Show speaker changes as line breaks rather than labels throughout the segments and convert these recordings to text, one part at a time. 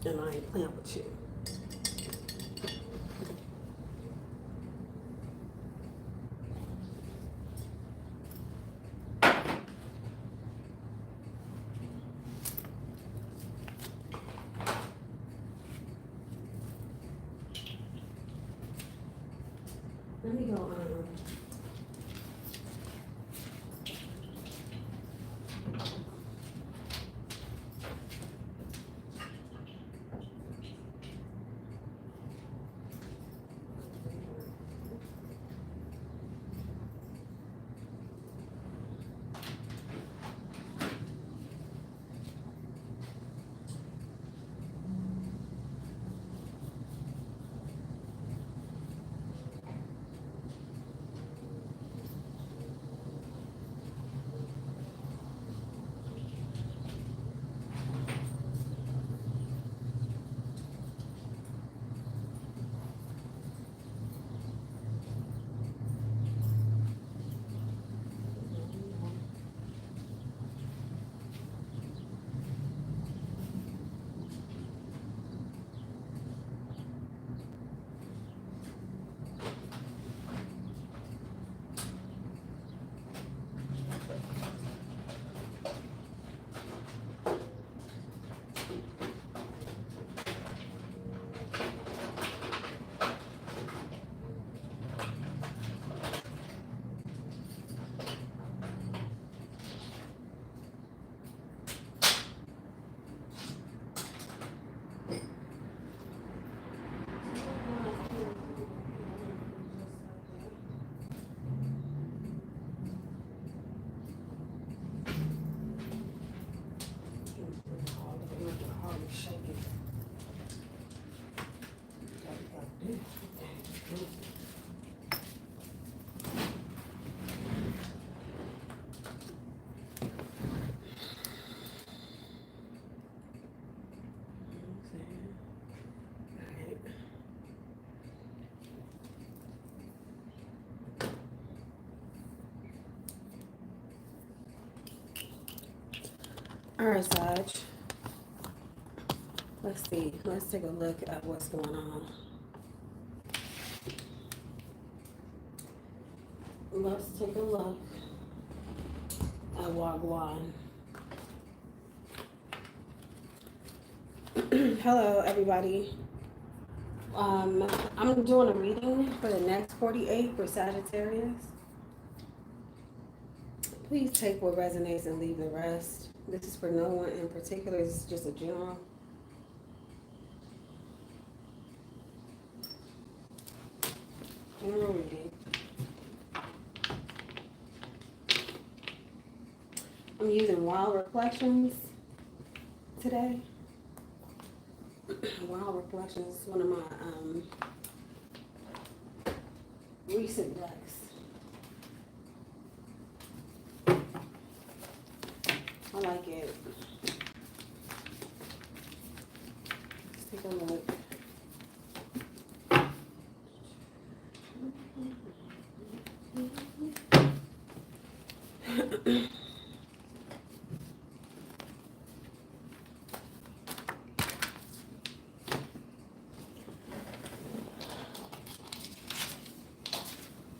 And I ain't playing with you. Let me go All right, Sag. Let's see. Let's take a look at what's going on. Let's take a look at Wagwan. Hello, everybody. I'm doing a reading for the next 48 for Sagittarius. Please take what resonates and leave the rest. This is for no one in particular. This is just a general. General reading. I'm using Wild Reflections today. Wild Reflections is one of my recent decks. I like it. Let's take a look.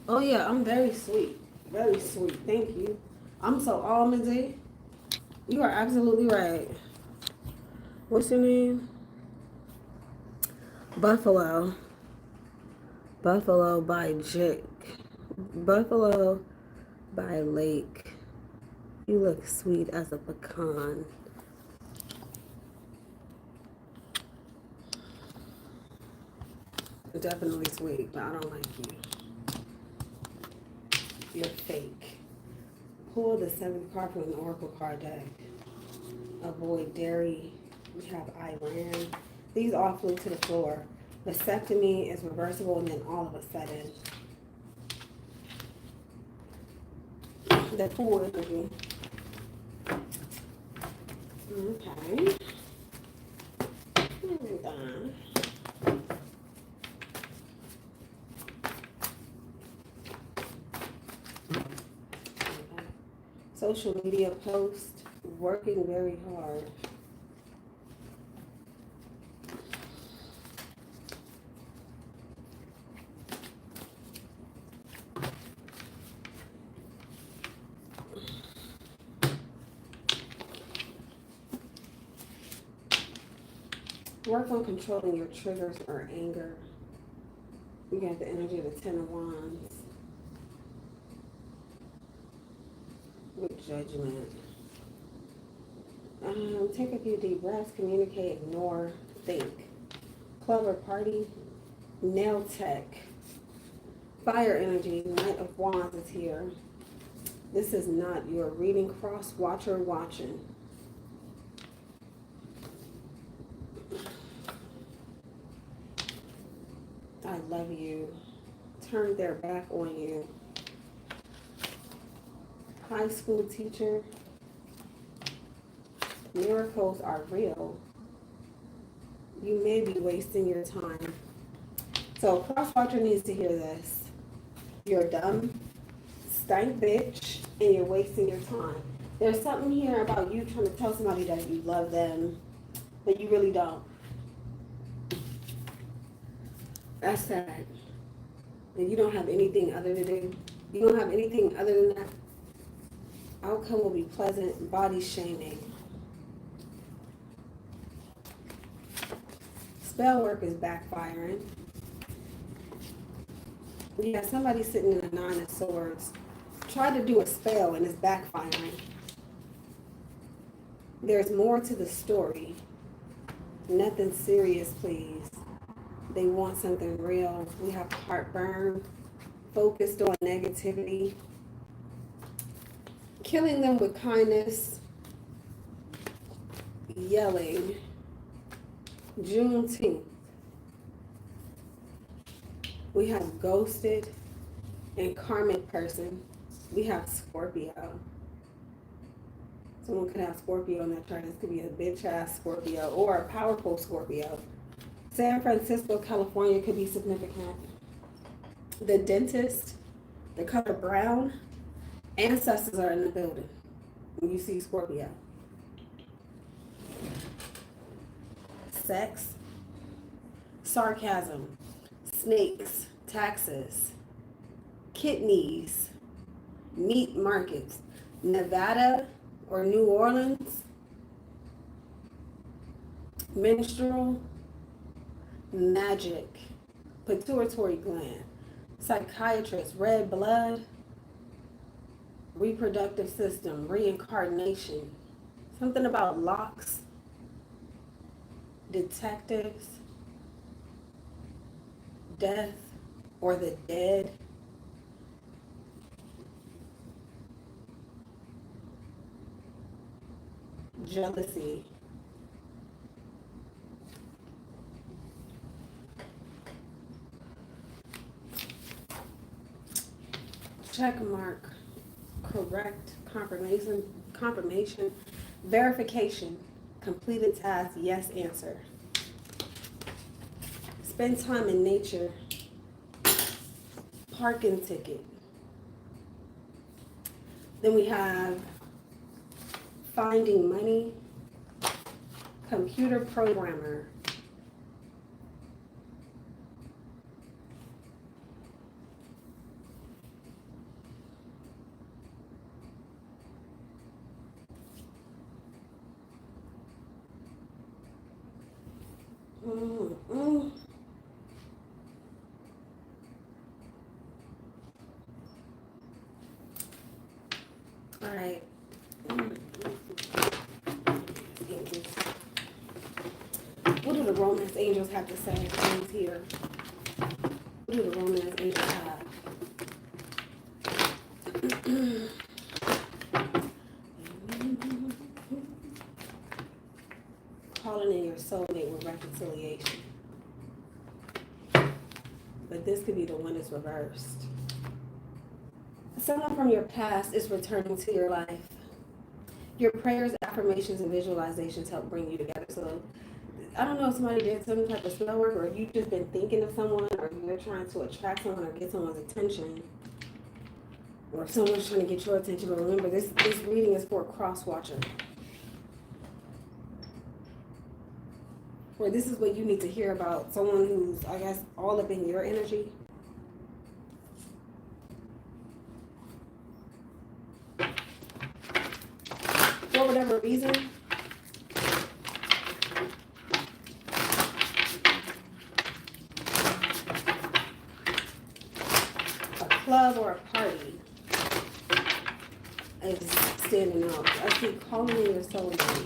Oh yeah, I'm very sweet. Very sweet. Thank you. I'm so almondy. You are absolutely right. What's your name? Buffalo. Buffalo by Jake. Buffalo by Lake. You look sweet as a pecan. Definitely sweet, but I don't like you. You're fake. Pull the 7th card from an Oracle card deck. Avoid dairy. We have Iran. These all flew to the floor. Vasectomy is reversible, and then all of a sudden, the Fool energy. Okay. Done. Social media post, working very hard. Work on controlling your triggers or anger. You got the energy of the Ten of Wands. With Judgment. Take a few deep breaths. Communicate, ignore, think. Clever party. Nail tech. Fire energy. Knight of Wands is here. This is not your reading. Cross watcher watching. I love you. Turn their back on you. High school teacher. Miracles are real. You may be wasting your time. So cross-watcher needs to hear this. You're dumb, stank bitch, and you're wasting your time. There's something here about you trying to tell somebody that you love them, but you really don't. That's sad. And you don't have anything other to do. You don't have anything other than that. Outcome will be pleasant. Body shaming. Spell work is backfiring. You got somebody sitting in a Nine of Swords. Try to do a spell and it's backfiring. There's more to the story. Nothing serious, please. They want something real. We have heartburn. Focused on negativity. Killing them with kindness. Yelling. Juneteenth. We have ghosted and karmic person. We have Scorpio. Someone could have Scorpio in that chart. This could be a bitch ass Scorpio or a powerful Scorpio. San Francisco, California could be significant. The dentist, the color brown, ancestors are in the building when you see Scorpio. Sex, sarcasm, snakes, taxes, kidneys, meat markets, Nevada or New Orleans, menstrual, magic, pituitary gland, psychiatrist, red blood, reproductive system, reincarnation, something about locks, detectives, death or the dead, jealousy, check mark, correct, confirmation, verification, completed task, yes answer. Spend time in nature, parking ticket. Then we have finding money, computer programmer, All right. What do the romance angels have to say? Things here. What do the romance angels have? Calling in your soulmate with reconciliation. But this could be the one that's reversed. Someone from your past is returning to your life. Your prayers, affirmations, and visualizations help bring you together. So I don't know if somebody did some type of spell work, or if you've just been thinking of someone, or you're trying to attract someone or get someone's attention, or if someone's trying to get your attention. But remember, this reading is for a cross-watcher. Where this is what you need to hear about someone who's, I guess, all up in your energy. For whatever reason, club or a party is standing out. I see calling in your soulmate.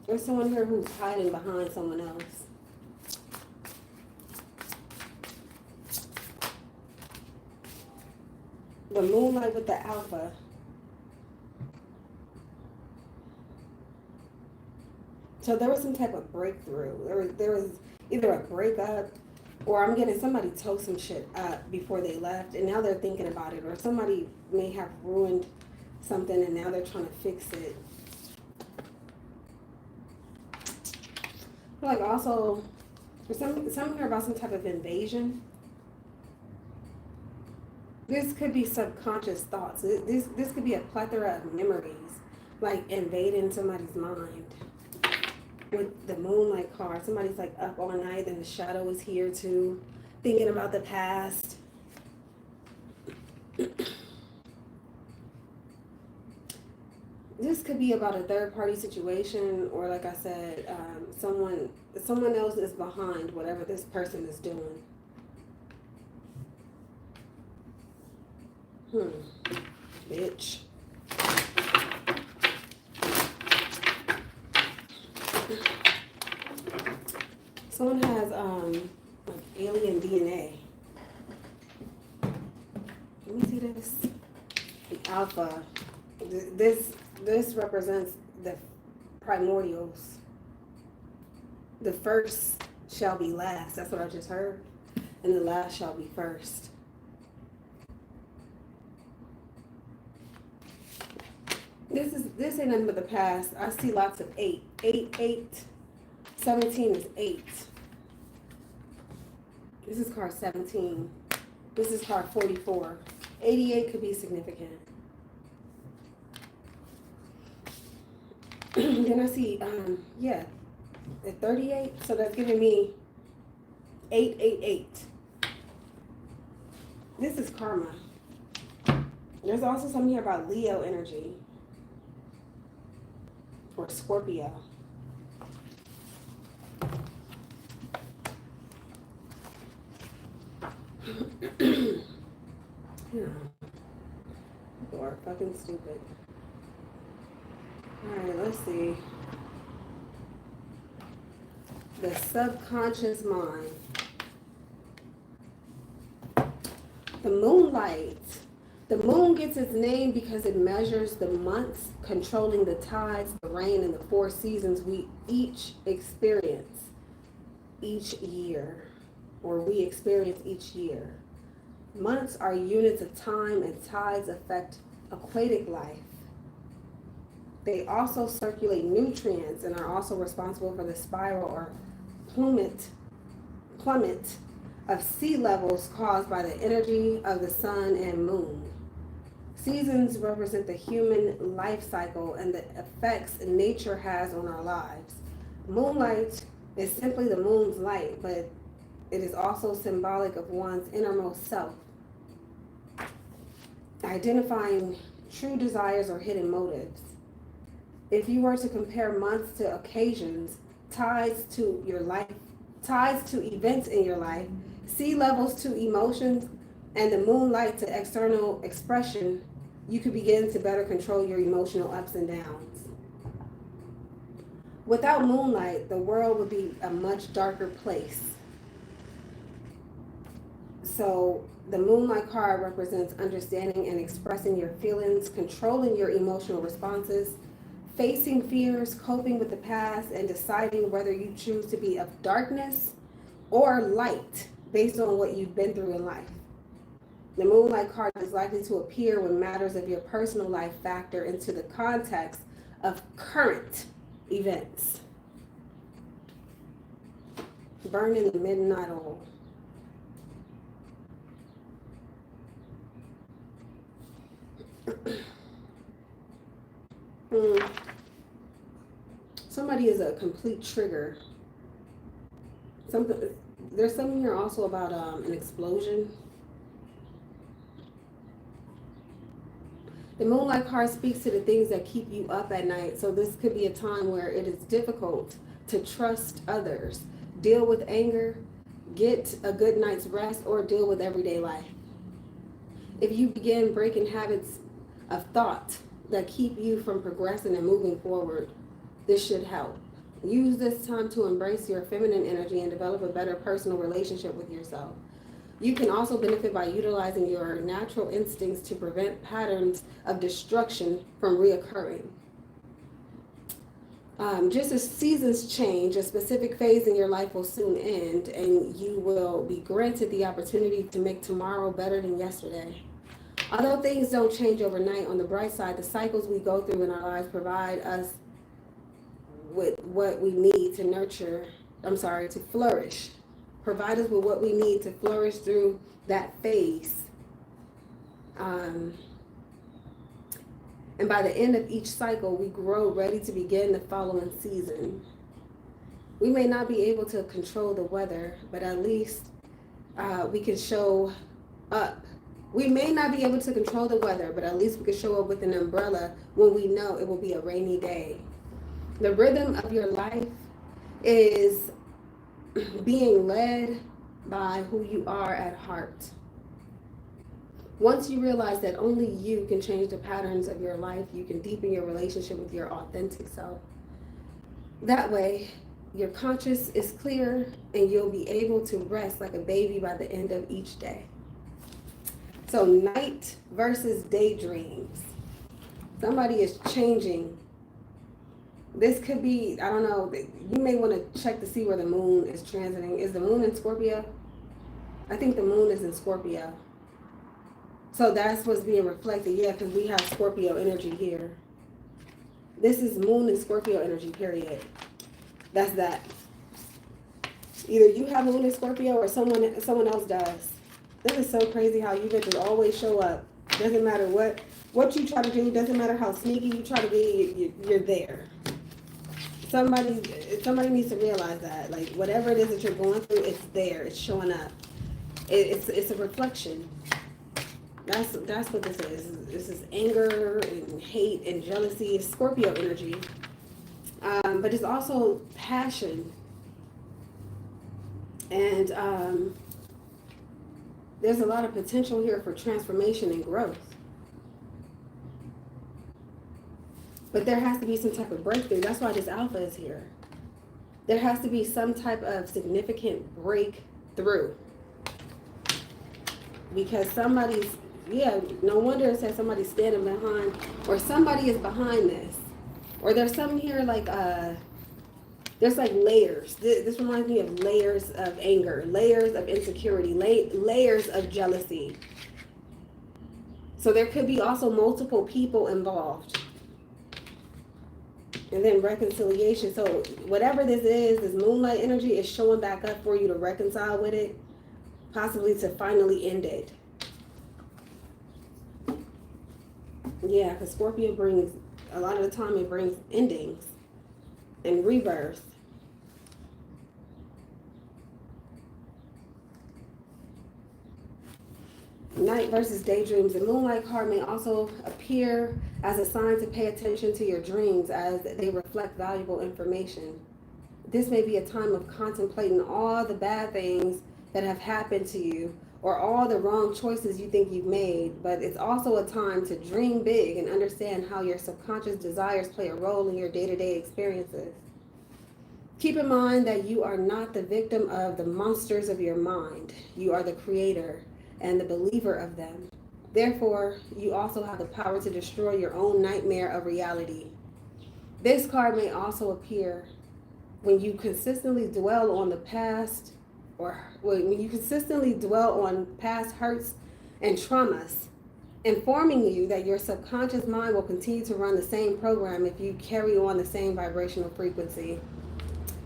There's someone here who's hiding behind someone else. The moonlight with the alpha. So there was some type of breakthrough. There was either a breakup, or I'm getting somebody told some shit up before they left, and now they're thinking about it. Or somebody may have ruined something, and now they're trying to fix it. Like also, there's something here about some type of invasion. This could be subconscious thoughts. This could be a plethora of memories, like invading somebody's mind. With the moonlight card, somebody's like up all night and the shadow is here too, thinking about the past. This could be about a third party situation, or like I said, someone else is behind whatever this person is doing. Bitch. Someone has like alien DNA. Let me see this. The alpha. This represents the primordials. The first shall be last. That's what I just heard. And the last shall be first. This ain't nothing but the past. I see lots of 8. 8, 8. 17 is 8. This is card 17. This is card 44. 88 could be significant. Then I see, yeah, at 38. So that's giving me 888. This is karma. There's also something here about Leo energy. Or Scorpio. Yeah. People are fucking stupid. Alright, let's see. The subconscious mind. The moonlight. The moon gets its name because it measures the months, controlling the tides, the rain, and the 4 seasons we each experience each year, or we experience each year. Months are units of time, and tides affect aquatic life. They also circulate nutrients and are also responsible for the spiral or plummet of sea levels caused by the energy of the sun and moon. Seasons represent the human life cycle and the effects nature has on our lives. Moonlight is simply the moon's light, but it is also symbolic of one's innermost self, identifying true desires or hidden motives. If you were to compare months to occasions, tides to your life, tides to events in your life, sea levels to emotions, and the moonlight to external expression, you could begin to better control your emotional ups and downs. Without moonlight, the world would be a much darker place. So the moonlight card represents understanding and expressing your feelings, controlling your emotional responses, facing fears, coping with the past, and deciding whether you choose to be of darkness or light based on what you've been through in life. The moonlight card is likely to appear when matters of your personal life factor into the context of current events. Burning the midnight oil. Somebody is a complete trigger. There's something here also about an explosion. The moonlight card speaks to the things that keep you up at night. So this could be a time where it is difficult to trust others, deal with anger, get a good night's rest, or deal with everyday life. If you begin breaking habits of thought that keep you from progressing and moving forward, this should help. Use this time to embrace your feminine energy and develop a better personal relationship with yourself. You can also benefit by utilizing your natural instincts to prevent patterns of destruction from reoccurring. Just as seasons change, a specific phase in your life will soon end, and you will be granted the opportunity to make tomorrow better than yesterday. Although things don't change overnight, on the bright side, the cycles we go through in our lives provide us with what we need to flourish. Provide us with what we need to flourish through that phase. And by the end of each cycle, we grow ready to begin the following season. We may not be able to control the weather, but at least we can show up. We may not be able to control the weather, but at least we can show up with an umbrella when we know it will be a rainy day. The rhythm of your life is being led by who you are at heart. Once you realize that only you can change the patterns of your life, you can deepen your relationship with your authentic self. That way, your conscience is clear and you'll be able to rest like a baby by the end of each day. So night versus daydreams. Somebody is changing. This could be, I don't know, you may want to check to see where the moon is transiting. Is the moon in Scorpio? I think the moon is in Scorpio. So that's what's being reflected, yeah, because we have Scorpio energy here. This is moon and Scorpio energy, period. That's that. Either you have moon in Scorpio or someone else does. This is so crazy how you get to always show up. Doesn't matter what you try to do. Doesn't matter how sneaky you try to be. You're there. Somebody needs to realize that. Like whatever it is that you're going through, it's there. It's showing up. It's a reflection. That's what this is. This is anger and hate and jealousy. It's Scorpio energy. But it's also passion. And there's a lot of potential here for transformation and growth. But there has to be some type of breakthrough. That's why this alpha is here. There has to be some type of significant breakthrough. Because no wonder it says somebody's standing behind, or somebody is behind this. Or there's some here like, there's like layers. This reminds me of layers of anger, layers of insecurity, layers of jealousy. So there could be also multiple people involved. And then reconciliation. So whatever this is, this moonlight energy is showing back up for you to reconcile with it, possibly to finally end it. Yeah, because Scorpio brings, a lot of the time it brings endings and rebirth. Night versus daydreams. The moonlight card may also appear as a sign to pay attention to your dreams as they reflect valuable information. This may be a time of contemplating all the bad things that have happened to you or all the wrong choices you think you've made, but it's also a time to dream big and understand how your subconscious desires play a role in your day-to-day experiences. Keep in mind that you are not the victim of the monsters of your mind. You are the creator and the believer of them. Therefore, you also have the power to destroy your own nightmare of reality. This card may also appear when you consistently dwell on the past, or when you consistently dwell on past hurts and traumas, informing you that your subconscious mind will continue to run the same program if you carry on the same vibrational frequency.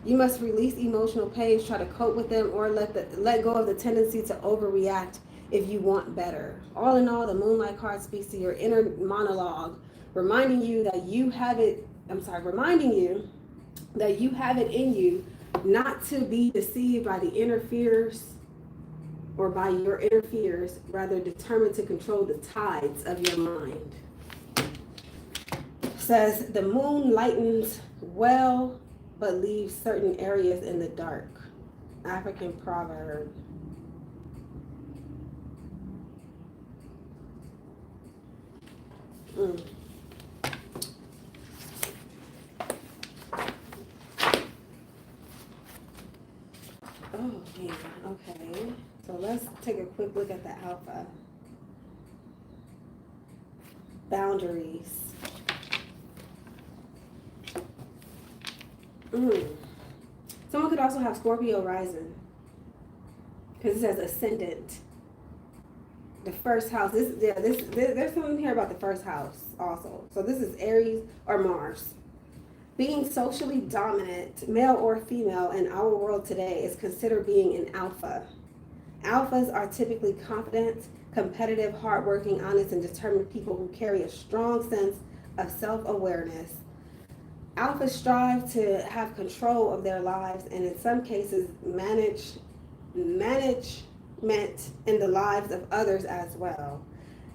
You must release emotional pains, try to cope with them, or let go of the tendency to overreact if you want better. All in all, the moonlight card speaks to your inner monologue, reminding you that you have it in you not to be deceived by the inner fears or by your inner fears, rather determined to control the tides of your mind. It says the moon lightens well, but leaves certain areas in the dark. African proverb. Mm. Oh, yeah, okay. So let's take a quick look at the alpha. Boundaries. Someone could also have Scorpio rising, because it says ascendant. The first house. There's something here about the first house also. So this is Aries or Mars. Being socially dominant, male or female, in our world today is considered being an alpha. Alphas are typically confident, competitive, hardworking, honest, and determined people who carry a strong sense of self-awareness. Alphas strive to have control of their lives and in some cases management in the lives of others as well.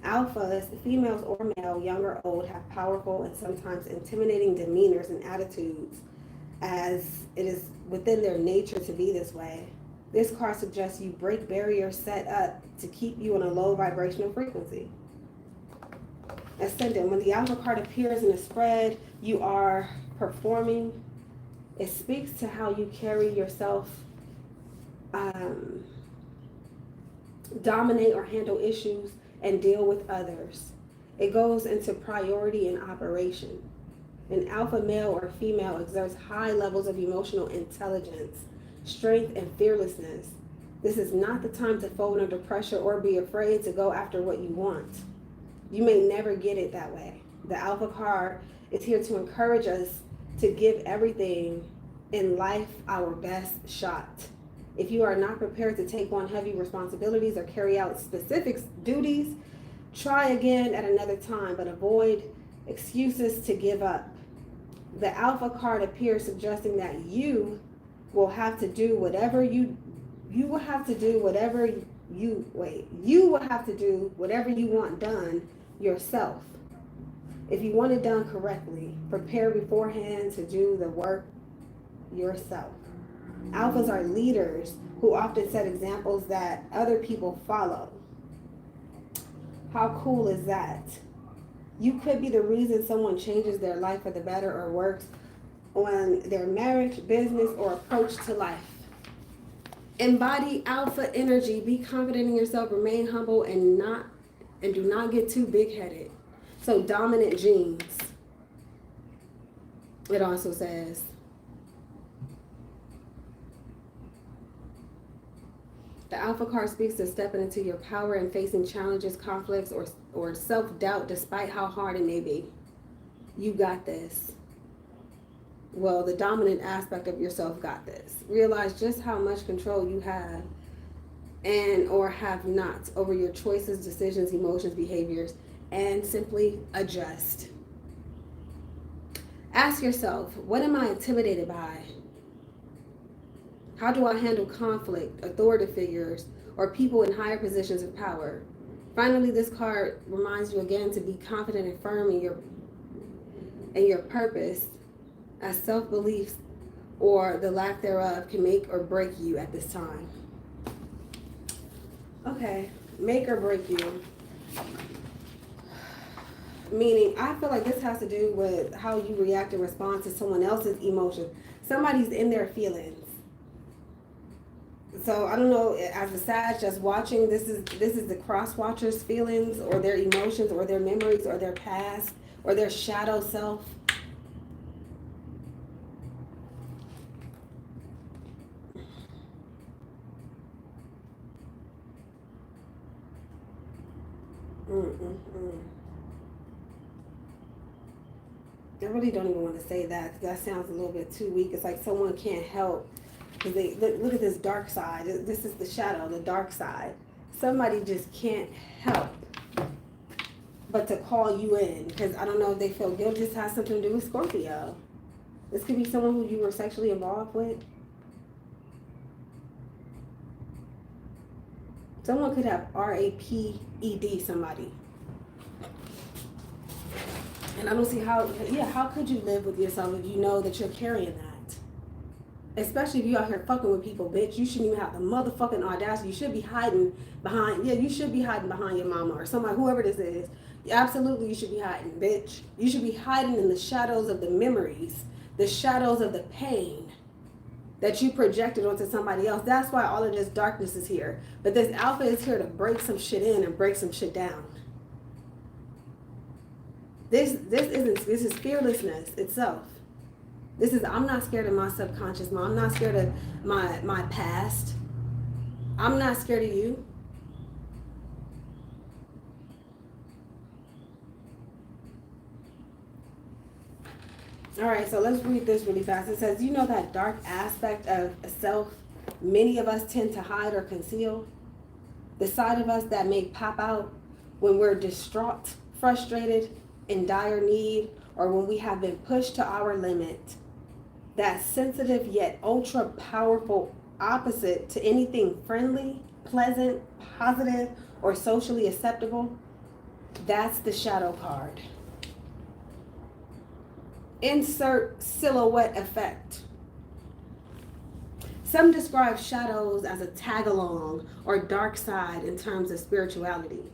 Alphas, females or male, young or old, have powerful and sometimes intimidating demeanors and attitudes, as it is within their nature to be this way. This card suggests you break barriers set up to keep you on a low vibrational frequency. Ascendant, when the alpha card appears in a spread, you are performing. It speaks to how you carry yourself, dominate or handle issues, and deal with others. It goes into priority and operation. An alpha male or female exerts high levels of emotional intelligence, strength, and fearlessness. This is not the time to fold under pressure or be afraid to go after what you want. You may never get it that way. The alpha card is here to encourage us to give everything in life our best shot. If you are not prepared to take on heavy responsibilities or carry out specific duties, try again at another time, but avoid excuses to give up. The alpha card appears suggesting that you will have to do whatever you will have to do whatever you want done yourself. If you want it done correctly, prepare beforehand to do the work yourself. Alphas are leaders who often set examples that other people follow. How cool is that? You could be the reason someone changes their life for the better or works on their marriage, business, or approach to life. Embody alpha energy. Be confident in yourself. Remain humble and do not get too big-headed. So dominant genes. It also says. The alpha card speaks to stepping into your power and facing challenges, conflicts, or self-doubt despite how hard it may be. You got this. Well, the dominant aspect of yourself got this. Realize just how much control you have and or have not over your choices, decisions, emotions, behaviors, and simply adjust. Ask yourself, what am I intimidated by? How do I handle conflict, authority figures, or people in higher positions of power? Finally, this card reminds you again to be confident and firm in your purpose, as self-beliefs or the lack thereof can make or break you at this time. Okay, make or break you. Meaning, I feel like this has to do with how you react and respond to someone else's emotions. Somebody's in their feelings. So I don't know, as a Sag just watching, this is the cross watcher's feelings or their emotions or their memories or their past or their shadow self. I really don't even want to say that because that sounds a little bit too weak. It's like someone can't help because they look at this dark side. This is the shadow, the dark side. Somebody just can't help but to call you in because I don't know if they feel guilt. This has something to do with Scorpio. This could be someone who you were sexually involved with. Someone could have RAPED somebody. And I don't see how could you live with yourself if you know that you're carrying that? Especially if you out here fucking with people, bitch. You shouldn't even have the motherfucking audacity. You should be hiding behind, yeah, you should be hiding behind your mama or somebody, whoever this is. Absolutely, you should be hiding, bitch. You should be hiding in the shadows of the memories, the shadows of the pain that you projected onto somebody else. That's why all of this darkness is here. But this alpha is here to break some shit in and break some shit down. This is fearlessness itself. This is, I'm not scared of my subconscious mind. I'm not scared of my past. I'm not scared of you. All right, so let's read this really fast. It says, you know that dark aspect of self many of us tend to hide or conceal? The side of us that may pop out when we're distraught, frustrated, in dire need, or when we have been pushed to our limit. That sensitive yet ultra powerful opposite to anything friendly, pleasant, positive, or socially acceptable. That's the shadow card. Insert silhouette effect. Some describe shadows as a tag-along or dark side in terms of spirituality.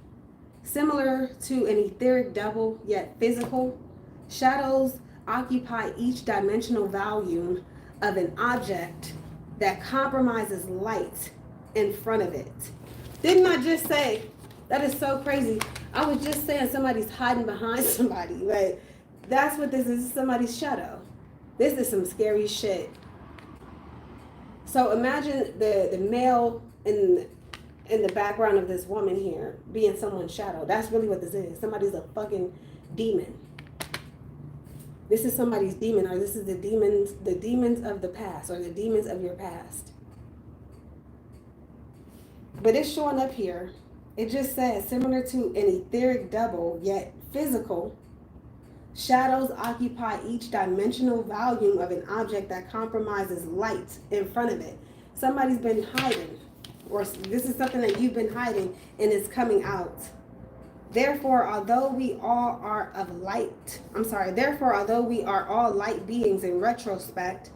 Similar to an etheric double, yet physical, shadows occupy each dimensional volume of an object that compromises light in front of it. Didn't I just say, that is so crazy. I was just saying somebody's hiding behind somebody. Like, that's what this is, somebody's shadow. This is some scary shit. So imagine the male in the background of this woman here being someone's shadow. That's really what this is. Somebody's a fucking demon. This is somebody's demon, or this is the demons of the past, or the demons of your past. But it's showing up here. It just says, similar to an etheric double, yet physical, shadows occupy each dimensional volume of an object that compromises light in front of it. Somebody's been hiding, or this is something that you've been hiding and it's coming out. Therefore, although we all are all light beings in retrospect,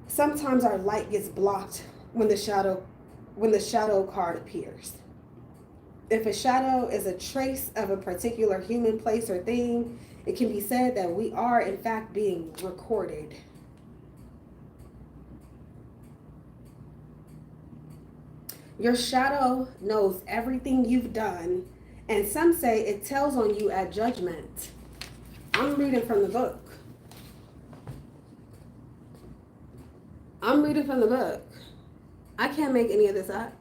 sometimes our light gets blocked when the shadow card appears. If a shadow is a trace of a particular human, place, or thing, it can be said that we are, in fact, being recorded. Your shadow knows everything you've done, and some say it tells on you at judgment. I'm reading from the book. I can't make any of this up.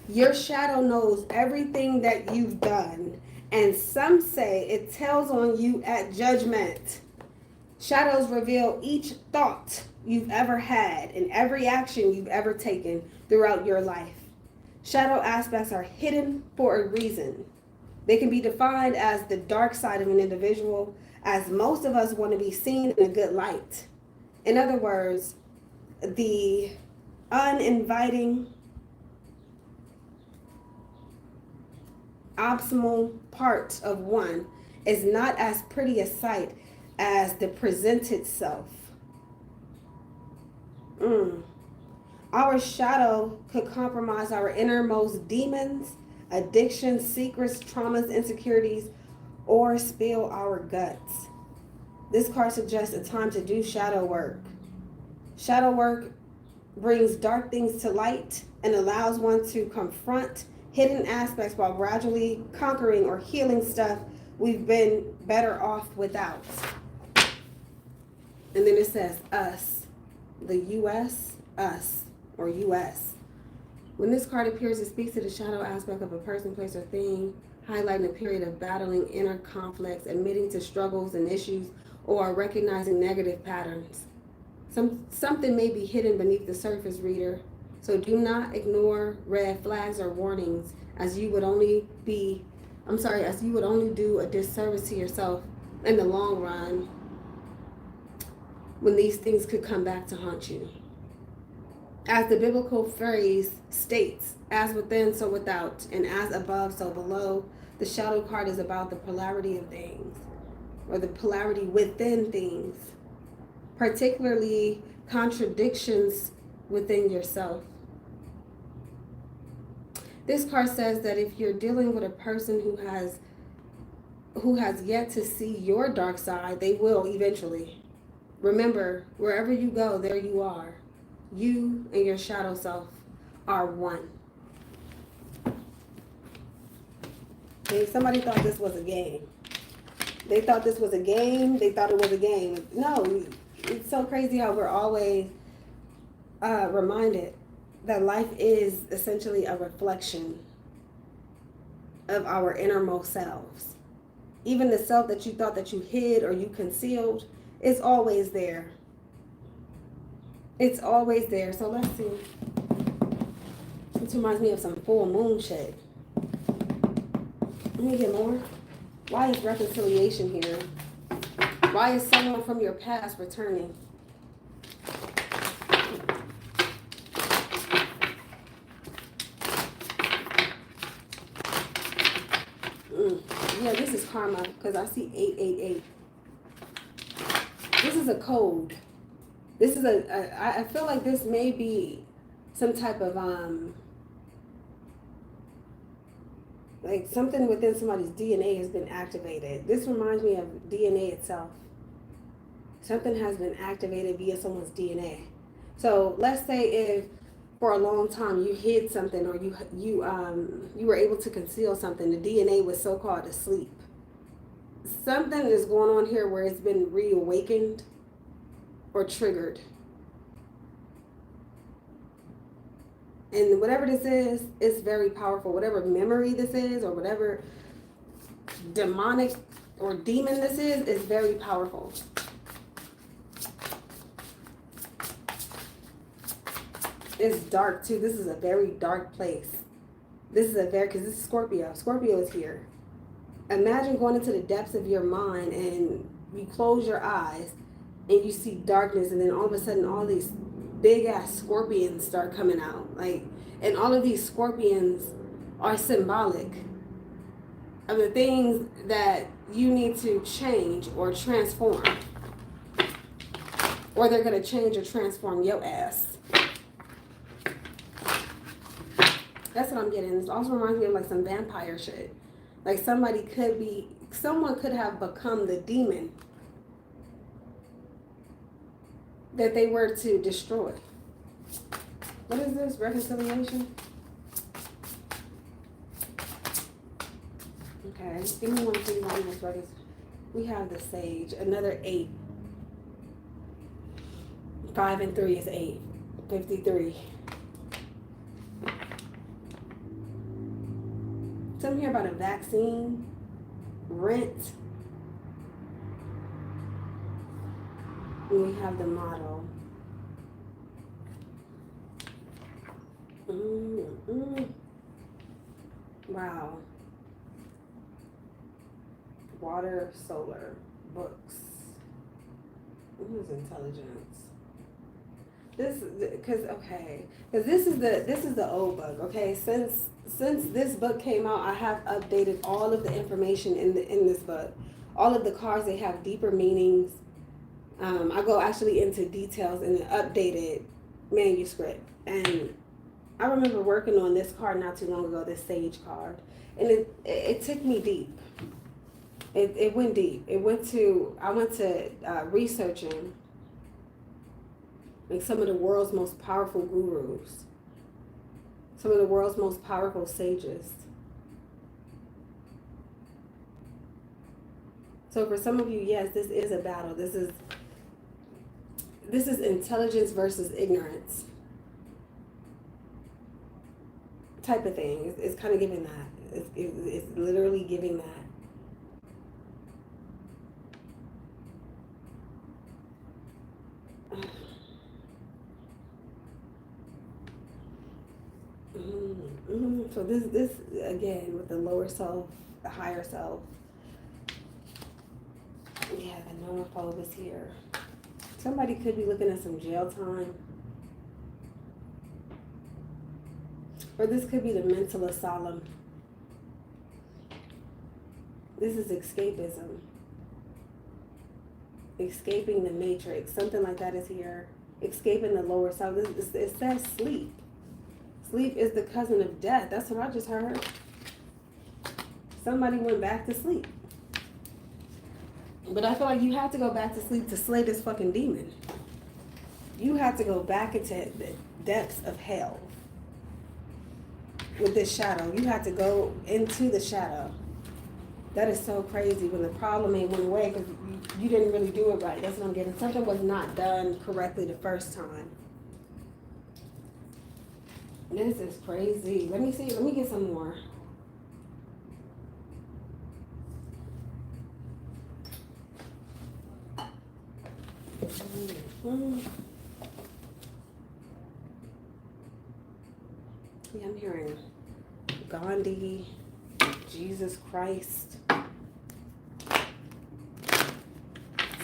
Your shadow knows everything that you've done, and some say it tells on you at judgment. Shadows reveal each thought you've ever had and every action you've ever taken throughout your life. Shadow aspects are hidden for a reason. They can be defined as the dark side of an individual, as most of us want to be seen in a good light. In other words, the uninviting, optimal part of one is not as pretty a sight as the presented self. Our shadow could compromise our innermost demons, addictions, secrets, traumas, insecurities, or spill our guts. This card suggests a time to do shadow work. Shadow work brings dark things to light and allows one to confront hidden aspects while gradually conquering or healing stuff we've been better off without. And then it says us, the U.S., us, or U.S. When this card appears, it speaks to the shadow aspect of a person, place, or thing, highlighting a period of battling inner conflicts, admitting to struggles and issues, or recognizing negative patterns. Something may be hidden beneath the surface, reader. So do not ignore red flags or warnings, as you would only do a disservice to yourself in the long run when these things could come back to haunt you. As the biblical phrase states, as within, so without, and as above, so below, the shadow card is about the polarity of things. or the polarity within things, particularly contradictions within yourself. This card says that if you're dealing with a person who has yet to see your dark side, they will eventually. Remember, wherever you go, there you are. You and your shadow self are one. Okay, somebody thought this was a game. They thought this was a game. They thought it was a game. No, it's so crazy how we're always reminded that life is essentially a reflection of our innermost selves. Even the self that you thought that you hid or you concealed is always there. It's always there. So let's see. This reminds me of some full moon shit. Let me get more. Why is reconciliation here? Why is someone from your past returning? Yeah, this is karma because I see 888. This is a code. This is I feel like this may be some type of like something within somebody's DNA has been activated. This reminds me of DNA itself. Something has been activated via someone's DNA. So let's say if for a long time you hid something or you were able to conceal something, the DNA was so-called asleep. Something is going on here where it's been reawakened or triggered. And whatever this is, it's very powerful. Whatever memory this is or whatever demonic or demon this is very powerful. It's dark too. This is a very dark place. This is because this is Scorpio. Scorpio is here. Imagine going into the depths of your mind and you close your eyes and you see darkness, and then all of a sudden all these big ass scorpions start coming out. And all of these scorpions are symbolic of the things that you need to change or transform. Or they're going to change or transform your ass. That's what I'm getting. This also reminds me of like some vampire shit. Like someone could have become the demon that they were to destroy. What is this? Reconciliation? Okay. Give me one thing on this reconciliation. We have the Sage. Another 8. 5 and 3 is 8. 53. Something here about a vaccine, rent. And we have the model. Wow. Water, solar, books. What is intelligence? This, because this is the old book. Okay, since this book came out, I have updated all of the information in this book. All of the cards, they have deeper meanings. I go actually into details in the updated manuscript. And I remember working on this card not too long ago, this Sage card, and it took me deep. It went deep. I went to researching like some of the world's most powerful gurus, some of the world's most powerful sages. So for some of you, yes, this is a battle. This is intelligence versus ignorance type of thing. It's kind of giving that. It's literally giving that. So this again with the lower self, the higher self. Yeah, the nomophobe is here. Somebody could be looking at some jail time. Or this could be the mental asylum. This is escapism. Escaping the matrix. Something like that is here. Escaping the lower self. It says sleep. Sleep is the cousin of death. That's what I just heard. Somebody went back to sleep. But I feel like you have to go back to sleep to slay this fucking demon. You have to go back into the depths of hell with this shadow. You have to go into the shadow. That is so crazy when the problem ain't went away because you didn't really do it right. That's what I'm getting. Something was not done correctly the first time. This is crazy. Let me see. Let me get some more. Yeah, I'm hearing Gandhi, Jesus Christ.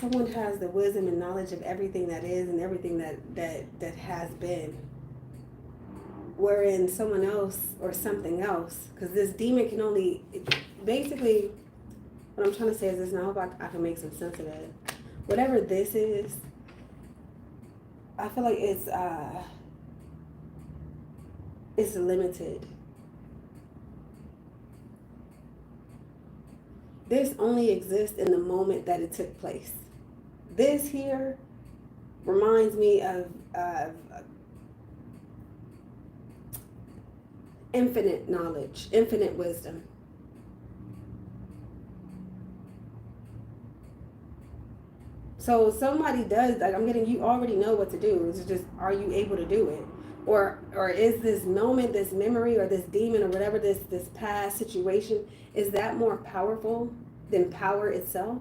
Someone has the wisdom and knowledge of everything that is and everything that has been. Wherein someone else or something else, because this demon can only, basically, what I'm trying to say is this, and I hope I can make some sense of it. Whatever this is, I feel like it's limited. This only exists in the moment that it took place. This here reminds me of infinite knowledge, infinite wisdom. So somebody does, like I'm getting, you already know what to do. It's just, are you able to do it? Or is this moment, this memory, or this demon, or whatever, this past situation, is that more powerful than power itself?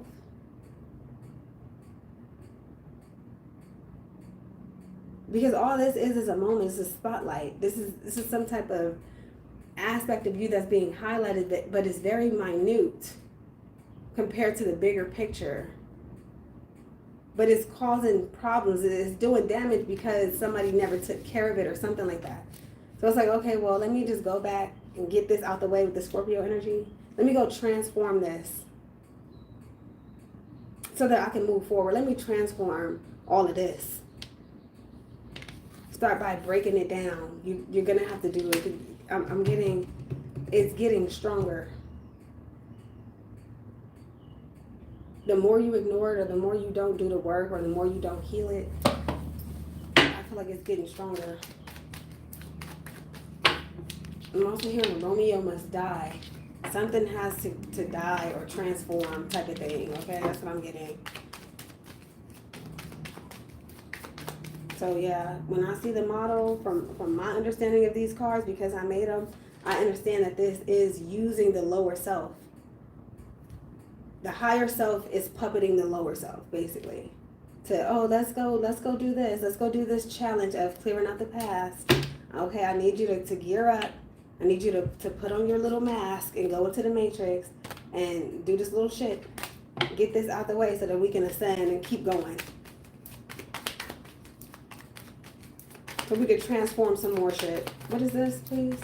Because all this is a moment, it's a spotlight. This is some type of aspect of you that's being highlighted, but it's very minute compared to the bigger picture. But it's causing problems. It's doing damage because somebody never took care of it or something like that. So it's like, okay, well, let me just go back and get this out the way with the Scorpio energy. Let me go transform this so that I can move forward. Let me transform all of this. Start by breaking it down. You're going to have to do it. I'm getting, it's getting stronger. The more you ignore it, or the more you don't do the work, or the more you don't heal it, I feel like it's getting stronger. I'm also hearing Romeo must die. Something has to die or transform type of thing, okay? That's what I'm getting. So yeah, when I see the model, from my understanding of these cards, because I made them, I understand that this is using the lower self. The higher self is puppeting the lower self, basically. To, oh, let's go do this. Let's go do this challenge of clearing out the past. Okay, I need you to gear up. I need you to put on your little mask and go into the matrix and do this little shit. Get this out the way so that we can ascend and keep going. So we could transform some more shit. What is this, please?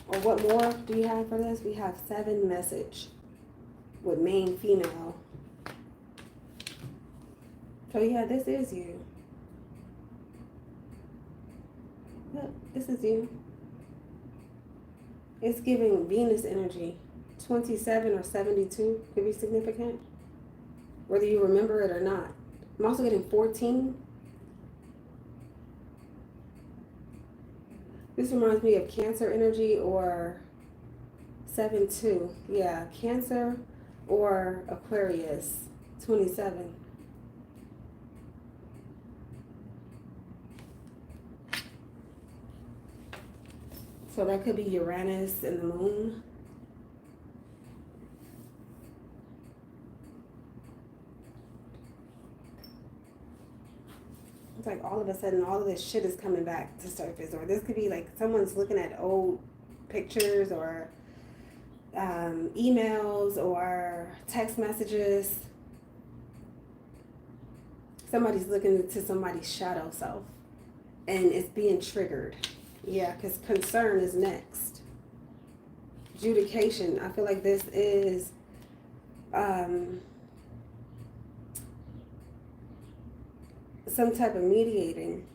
Or what more do you have for this? We have 7 message. With main female. So yeah, this is you. Yep, this is you. It's giving Venus energy. 27 or 72 could be significant, whether you remember it or not. I'm also getting 14. This reminds me of Cancer energy, or 7-2. Yeah, Cancer or Aquarius, 27. So that could be Uranus and the moon. It's like all of a sudden all of this shit is coming back to surface. Or this could be like someone's looking at old pictures or emails or text messages. Somebody's looking into somebody's shadow self and it's being triggered. Yeah, because concern is next. Adjudication. I feel like this is some type of mediating,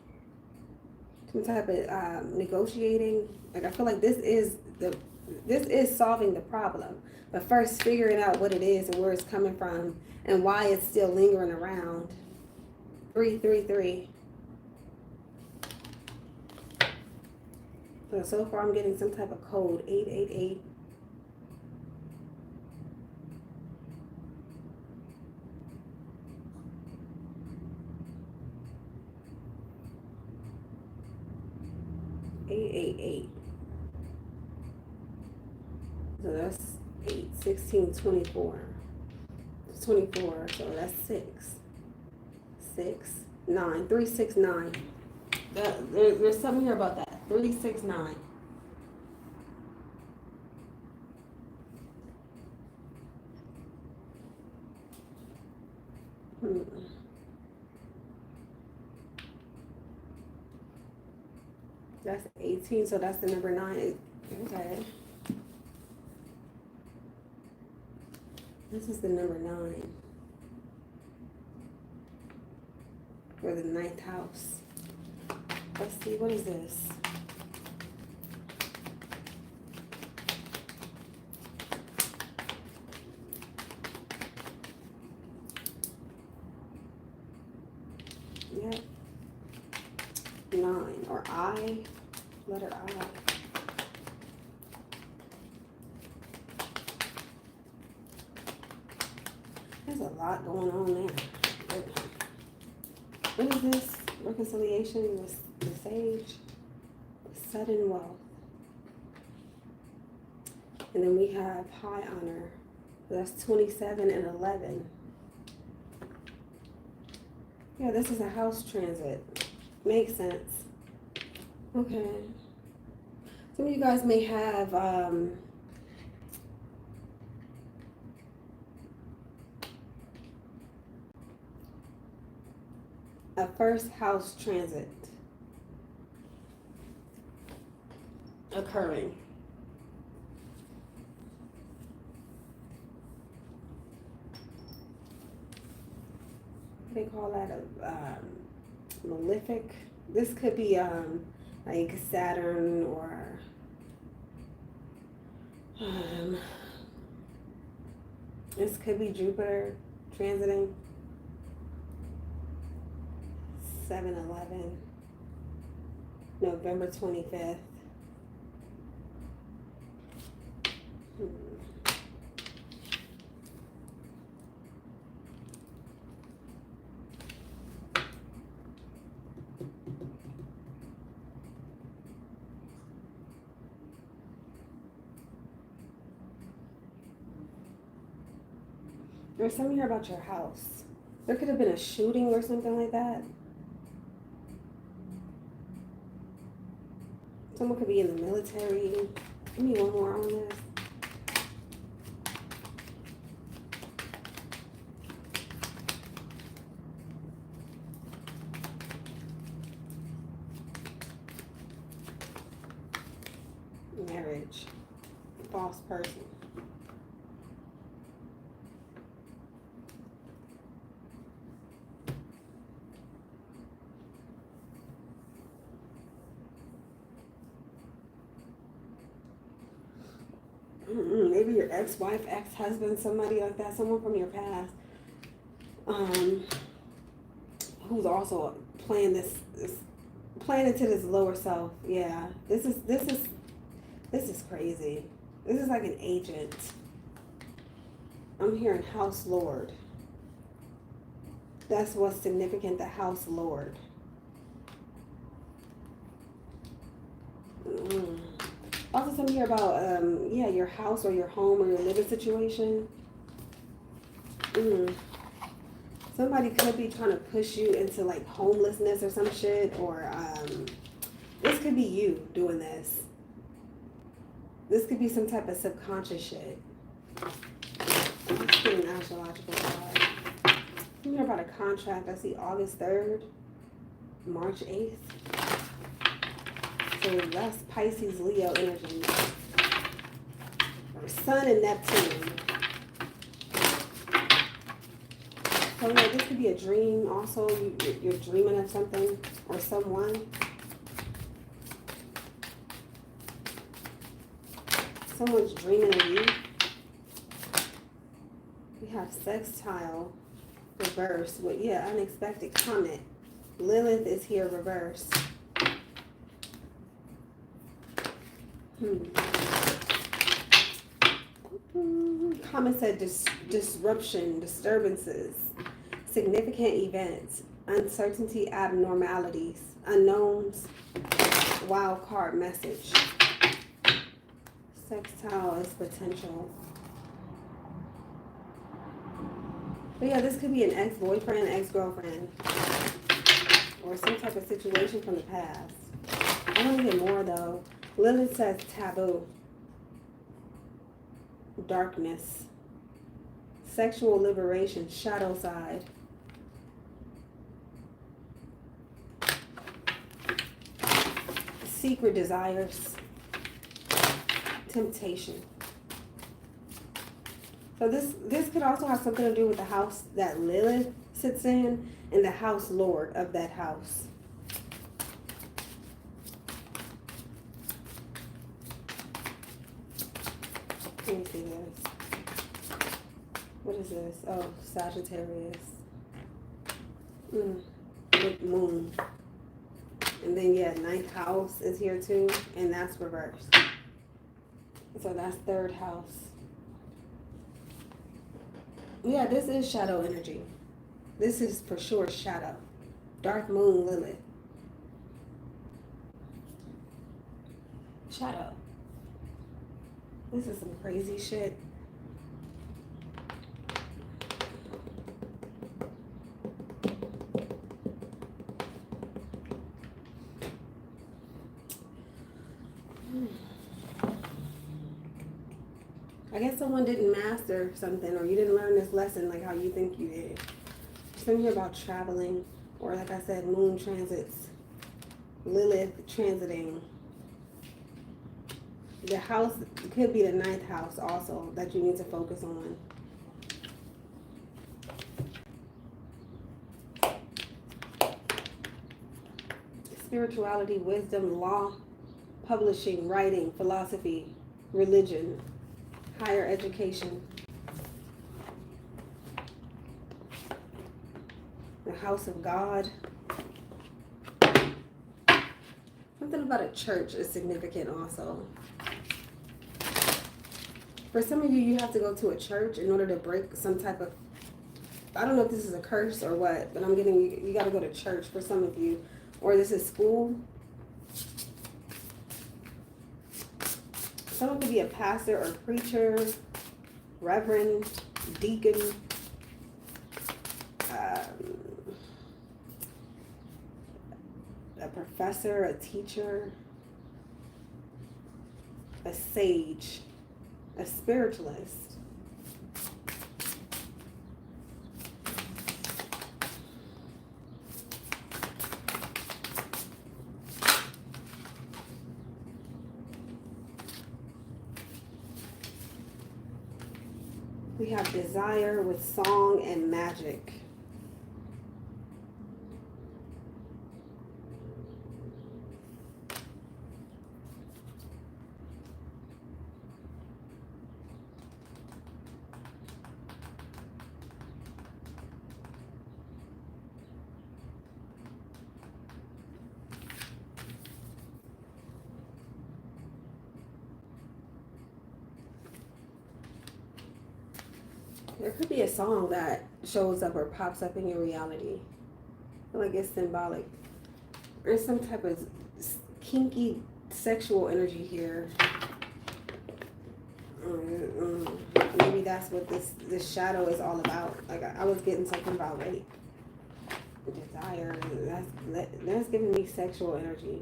some type of negotiating. Like I feel like this is solving the problem, but first figuring out what it is and where it's coming from and why it's still lingering around. 333. So far I'm getting some type of code. 888. So that's 8, 16, 24. 24, so that's 6. 6, 9, 3, 6, 9. There's something here about that. 3, 6, 9. That's 18, so that's the number 9. Okay. This is the number 9 for the 9th house. Let's see, what is this? Yep. 9 or I, letter I. There's a lot going on there. What is this? Reconciliation with the Sage. Sudden wealth. And then we have high honor. That's 27 and 11. Yeah, this is a house transit. Makes sense. Okay. Some of you guys may have a first house transit occurring. They call that a malefic. This could be like Saturn or this could be Jupiter transiting. 7/11, November 25th. There's something here about your house. There could have been a shooting or something like that. Someone could be in the military. Give me one more on this. Marriage. False person. Maybe your ex-wife, ex-husband, somebody like that, someone from your past, who's also playing into this lower self. Yeah, this is crazy. This is like an agent. I'm hearing house lord. That's what's significant. The house lord. Also something here about, yeah, your house or your home or your living situation. Somebody could be trying to push you into like homelessness or some shit, or this could be you doing this. This could be some type of subconscious shit. I'm just getting an astrological card. Something here about a contract. I see August 3rd, March 8th. So that's Pisces, Leo energy. Or Sun and Neptune. So yeah, this could be a dream. Also, you're dreaming of something or someone. Someone's dreaming of you. We have sextile reverse with, yeah, unexpected comment. Lilith is here reverse. Comment said disruption, disturbances, significant events, uncertainty, abnormalities, unknowns, wild card message. Sextile is potential. But yeah, this could be an ex-boyfriend, ex-girlfriend, or some type of situation from the past. I want to get more though. Lilith says taboo, darkness, sexual liberation, shadow side. Secret desires, temptation. So this could also have something to do with the house that Lilith sits in and the house lord of that house. Let me see this. What is this? Oh, Sagittarius. With moon. And then, yeah, 9th house is here too, and that's reversed. So that's 3rd house. Yeah, this is shadow energy. This is for sure shadow. Dark moon, Lilith. Shadow. This is some crazy shit. I guess someone didn't master something, or you didn't learn this lesson like how you think you did. Something here about traveling, or like I said, moon transits, Lilith transiting. The house could be the 9th house also that you need to focus on. Spirituality, wisdom, law, publishing, writing, philosophy, religion, higher education. The house of God. Something about a church is significant also. For some of you, you have to go to a church in order to break some type of, I don't know if this is a curse or what, but I'm getting, you got to go to church for some of you. Or this is school. Someone could be a pastor or preacher, reverend, deacon, a professor, a teacher, a sage, a spiritualist. We have desire with song and magic. There could be a song that shows up or pops up in your reality. I feel like it's symbolic. There's some type of kinky sexual energy here. Maybe that's what this shadow is all about. Like I was getting something about rape. Desire. That's giving me sexual energy.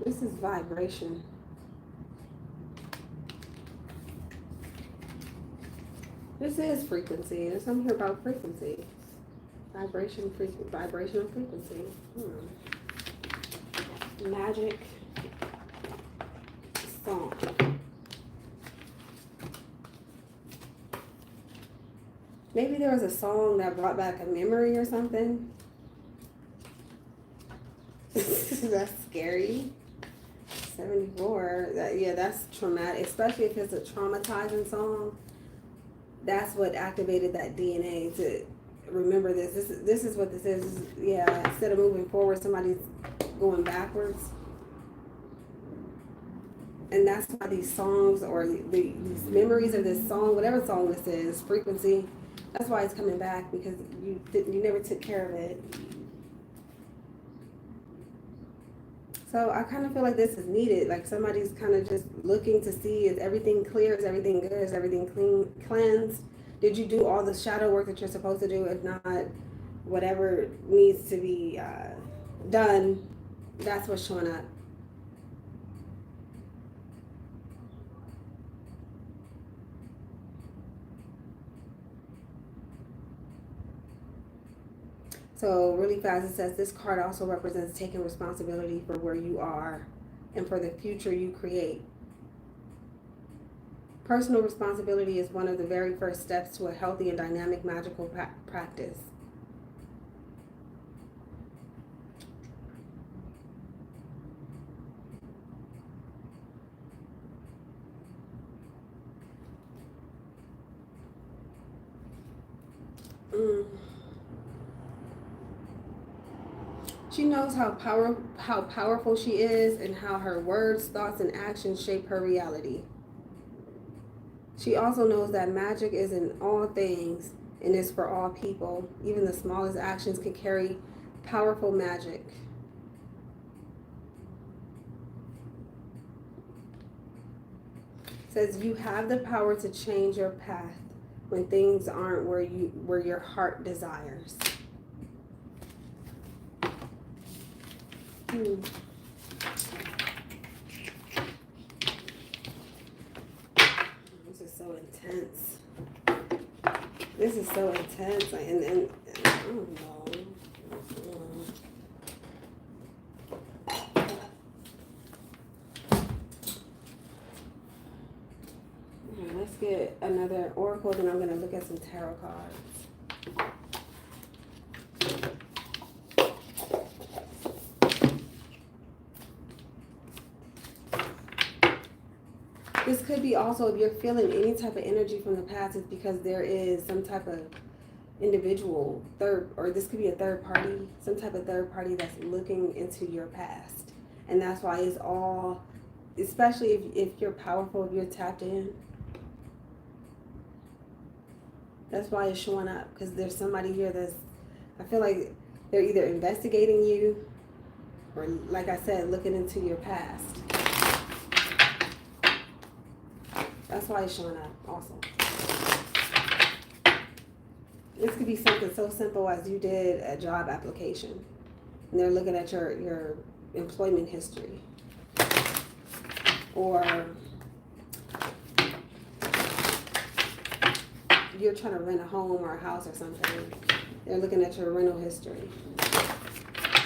This is vibration. This is frequency. There's something here about frequency. Vibration, vibrational frequency. Magic song. Maybe there was a song that brought back a memory or something. That's scary. 74. Yeah, that's traumatic. Especially if it's a traumatizing song. That's what activated that DNA to remember this. This is what this is. Yeah, instead of moving forward, somebody's going backwards. And that's why these songs or these memories of this song, whatever song this is, frequency, that's why it's coming back, because you never took care of it. So I kind of feel like this is needed. Like somebody's kind of just looking to see, is everything clear? Is everything good? Is everything cleansed? Did you do all the shadow work that you're supposed to do? If not, whatever needs to be done, that's what's showing up. So really fast, it says this card also represents taking responsibility for where you are and for the future you create. Personal responsibility is one of the very first steps to a healthy and dynamic magical practice. She knows how powerful she is and how her words, thoughts, and actions shape her reality. She also knows that magic is in all things and is for all people. Even the smallest actions can carry powerful magic. It says you have the power to change your path when things aren't where your heart desires. This is so intense. This is so intense, and I don't know. Okay, let's get another oracle, then I'm going to look at some tarot cards. This could be also, if you're feeling any type of energy from the past, it's because there is some type of individual or this could be a third party, some type of third party that's looking into your past. And that's why it's all, especially if you're powerful, if you're tapped in, that's why it's showing up. Because there's somebody here that's, I feel like they're either investigating you or, like I said, looking into your past. That's why it's showing up also. This could be something so simple as you did a job application and they're looking at your employment history. Or you're trying to rent a home or a house or something. They're looking at your rental history.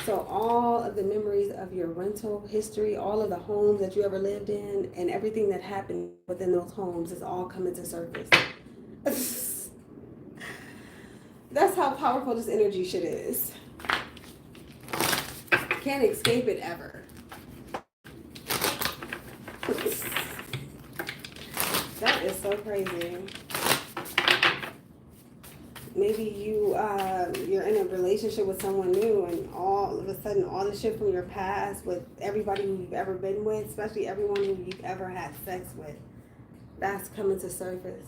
So all of the memories of your rental history, all of the homes that you ever lived in, and everything that happened within those homes is all coming to surface. That's how powerful this energy shit is. Can't escape it ever. That is so crazy. Maybe you're in a relationship with someone new, and all of a sudden all the shit from your past with everybody who you've ever been with, especially everyone who you've ever had sex with, that's coming to surface.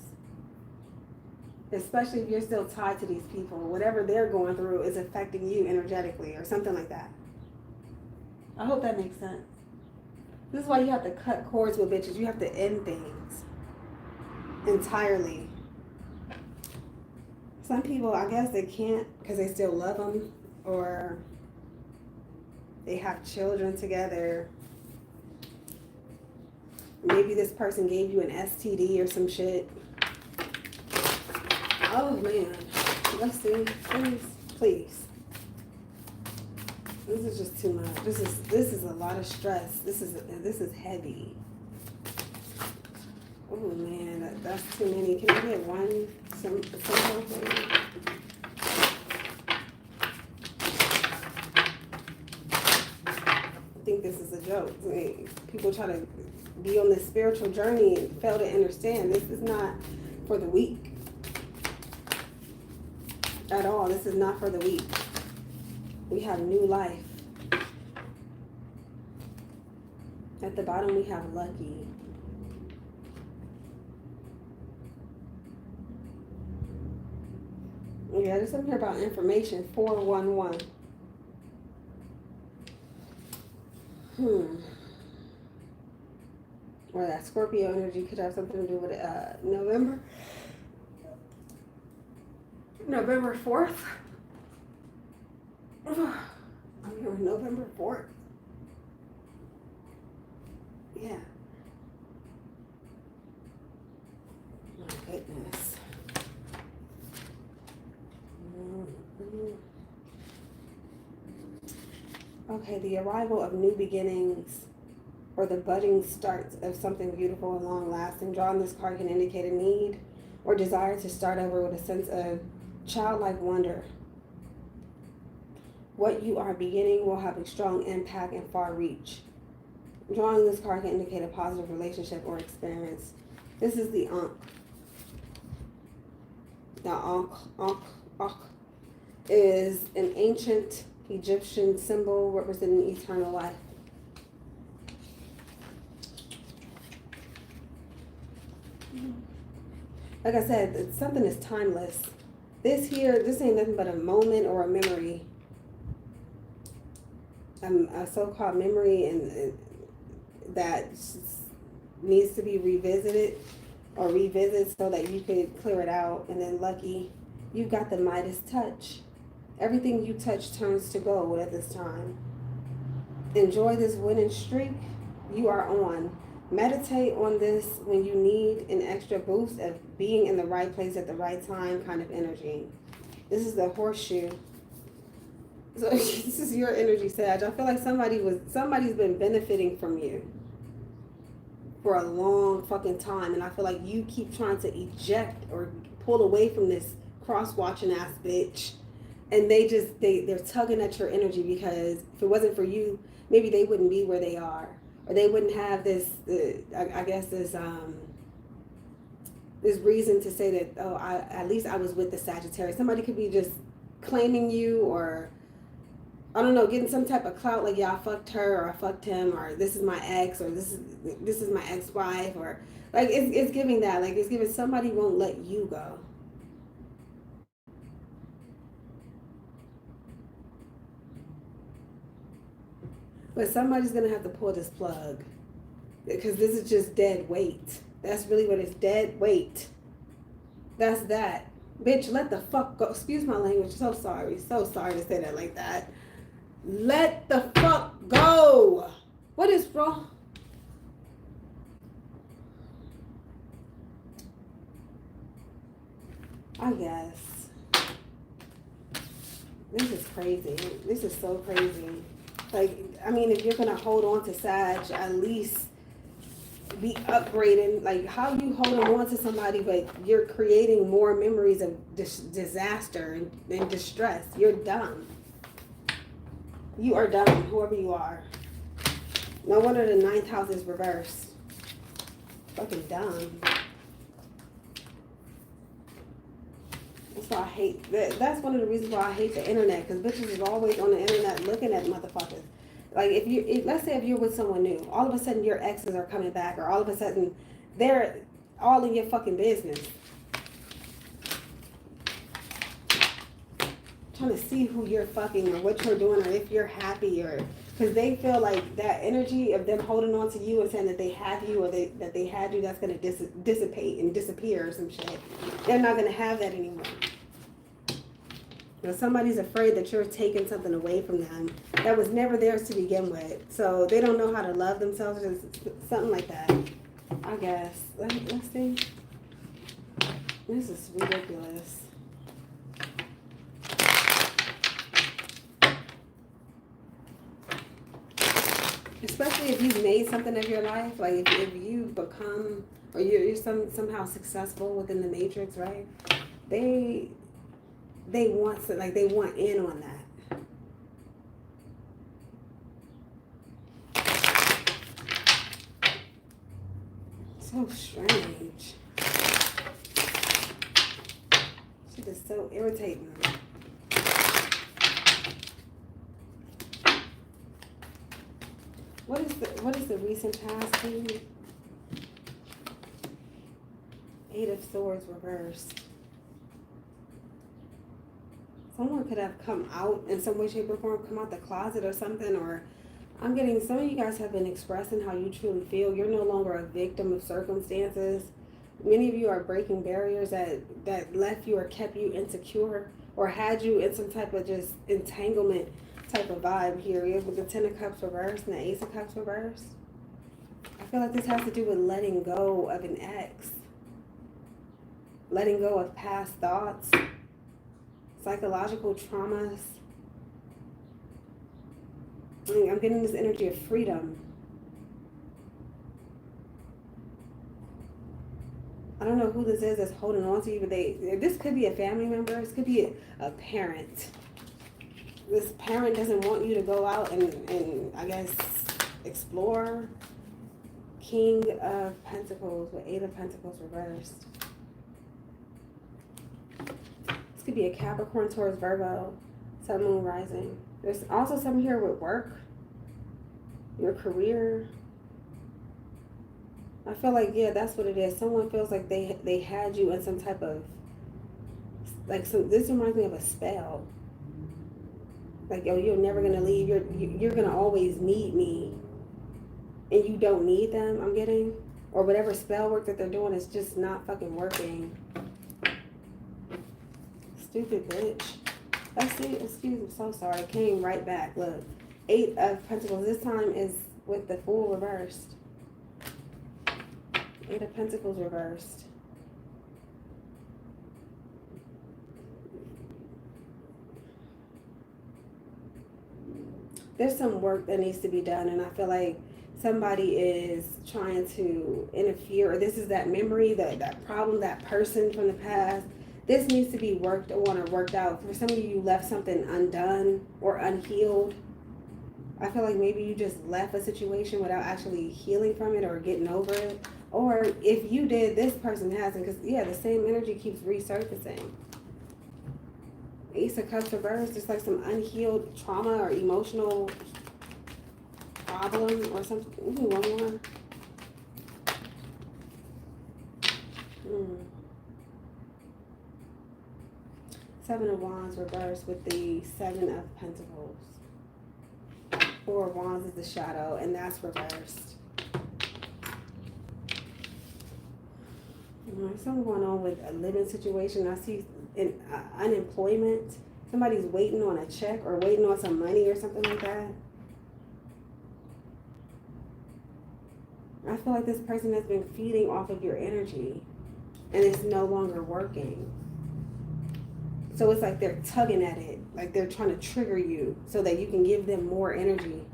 Especially if you're still tied to these people. Whatever they're going through is affecting you energetically or something like that. I hope that makes sense. This is why you have to cut cords with bitches. You have to end things entirely. Some people, I guess they can't because they still love them, or they have children together. Maybe this person gave you an STD or some shit. Oh man. Let's see. Please. Please. This is just too much. This is a lot of stress. This is heavy. Oh man, that's too many. Can I get one simple thing? I think this is a joke. I mean, people try to be on this spiritual journey and fail to understand this is not for the weak at all. This is not for the weak. We have new life. At the bottom we have lucky. Yeah, there's something here about information. 411. Or that Scorpio energy could have something to do with November 4th. I'm here November 4th. Yeah. My goodness. Okay, the arrival of new beginnings or the budding start of something beautiful and long-lasting. Drawing this card can indicate a need or desire to start over with a sense of childlike wonder. What you are beginning will have a strong impact and far reach. Drawing this card can indicate a positive relationship or experience. This is the Ankh. The Ankh is an ancient Egyptian symbol representing eternal life. Like I said, something is timeless. This ain't nothing but a moment or a memory. A so-called memory and that needs to be revisited or revisited so that you could clear it out. And then lucky, you've got the Midas touch. Everything you touch turns to gold at this time. Enjoy this winning streak you are on. Meditate on this when you need an extra boost of being in the right place at the right time kind of energy. This is the horseshoe. So this is your energy, Sag. I feel like somebody's been benefiting from you for a long fucking time. And I feel like you keep trying to eject or pull away from this cross-watching ass bitch. And they're tugging at your energy because if it wasn't for you, maybe they wouldn't be where they are. Or they wouldn't have this, this reason to say that, oh, at least I was with the Sagittarius. Somebody could be just claiming you or, I don't know, getting some type of clout like, yeah, I fucked her or I fucked him or this is my ex or this is my ex-wife or, like, it's giving that. Like, it's giving somebody won't let you go. But somebody's going to have to pull this plug because this is just dead weight. That's really what it's, dead weight. That's that. Bitch, let the fuck go. Excuse my language. So sorry to say that like that. Let the fuck go. What is wrong? I guess. This is crazy. This is so crazy. Like, I mean, if you're going to hold on to Sag, at least be upgrading. Like, how you holding on to somebody, but you're creating more memories of disaster and distress. You're dumb. You are dumb, whoever you are. No wonder the 9th house is reversed. Fucking dumb. That's why I hate that. That's one of the reasons why I hate the internet, because bitches is always on the internet looking at motherfuckers. Like, let's say if you're with someone new, all of a sudden your exes are coming back, or all of a sudden they're all in your fucking business. Trying to see who you're fucking or what you're doing or if you're happy, or because they feel like that energy of them holding on to you and saying that they have you or that they had you, that's going to dissipate and disappear or some shit. They're not going to have that anymore. You know, somebody's afraid that you're taking something away from them that was never theirs to begin with. So they don't know how to love themselves or something like that. I guess. Let's see. This is ridiculous. Especially if you've made something of your life, like if you become, or you're somehow successful within the matrix, right? They want to, like, they want in on that. So strange. Shit is so irritating. What is the recent past, please? Eight of Swords reversed. Someone could have come out in some way, shape, or form, come out the closet or something, or I'm getting, some of you guys have been expressing how you truly feel. You're no longer a victim of circumstances. Many of you are breaking barriers that left you or kept you insecure or had you in some type of just entanglement type of vibe here. With the Ten of Cups reversed and the Ace of Cups reversed. I feel like this has to do with letting go of an ex. Letting go of past thoughts. Psychological traumas. I'm getting this energy of freedom. I don't know who this is that's holding on to you, but this could be a family member. This could be a parent. This parent doesn't want you to go out and I guess, explore. King of Pentacles with Eight of Pentacles reversed. This could be a Capricorn, Taurus, Virgo, Sun, Moon, Rising. There's also something here with work, your career. I feel like, yeah, that's what it is. Someone feels like they had you in some type of, like, this reminds me of a spell. Like, yo, you're never gonna leave. You're gonna always need me, and you don't need them. I'm getting, or whatever spell work that they're doing is just not fucking working. Stupid bitch. Let's see. Excuse me. So sorry. It came right back. Look, Eight of Pentacles. This time is with the Fool reversed. Eight of Pentacles reversed. There's some work that needs to be done, and I feel like somebody is trying to interfere, or this is that memory, that problem, that person from the past. This needs to be worked on or worked out. For some of you, you left something undone or unhealed. I feel like maybe you just left a situation without actually healing from it or getting over it. Or if you did, this person hasn't, because, yeah, the same energy keeps resurfacing. Ace of Cups reversed, just like some unhealed trauma or emotional problem or something. Ooh, one more. Seven of Wands reversed with the Seven of Pentacles. Four of Wands is the shadow, and that's reversed. Something going on with a living situation. I see unemployment. Somebody's waiting on a check or waiting on some money or something like that. I feel like this person has been feeding off of your energy and it's no longer working. So it's like they're tugging at it, like they're trying to trigger you so that you can give them more energy,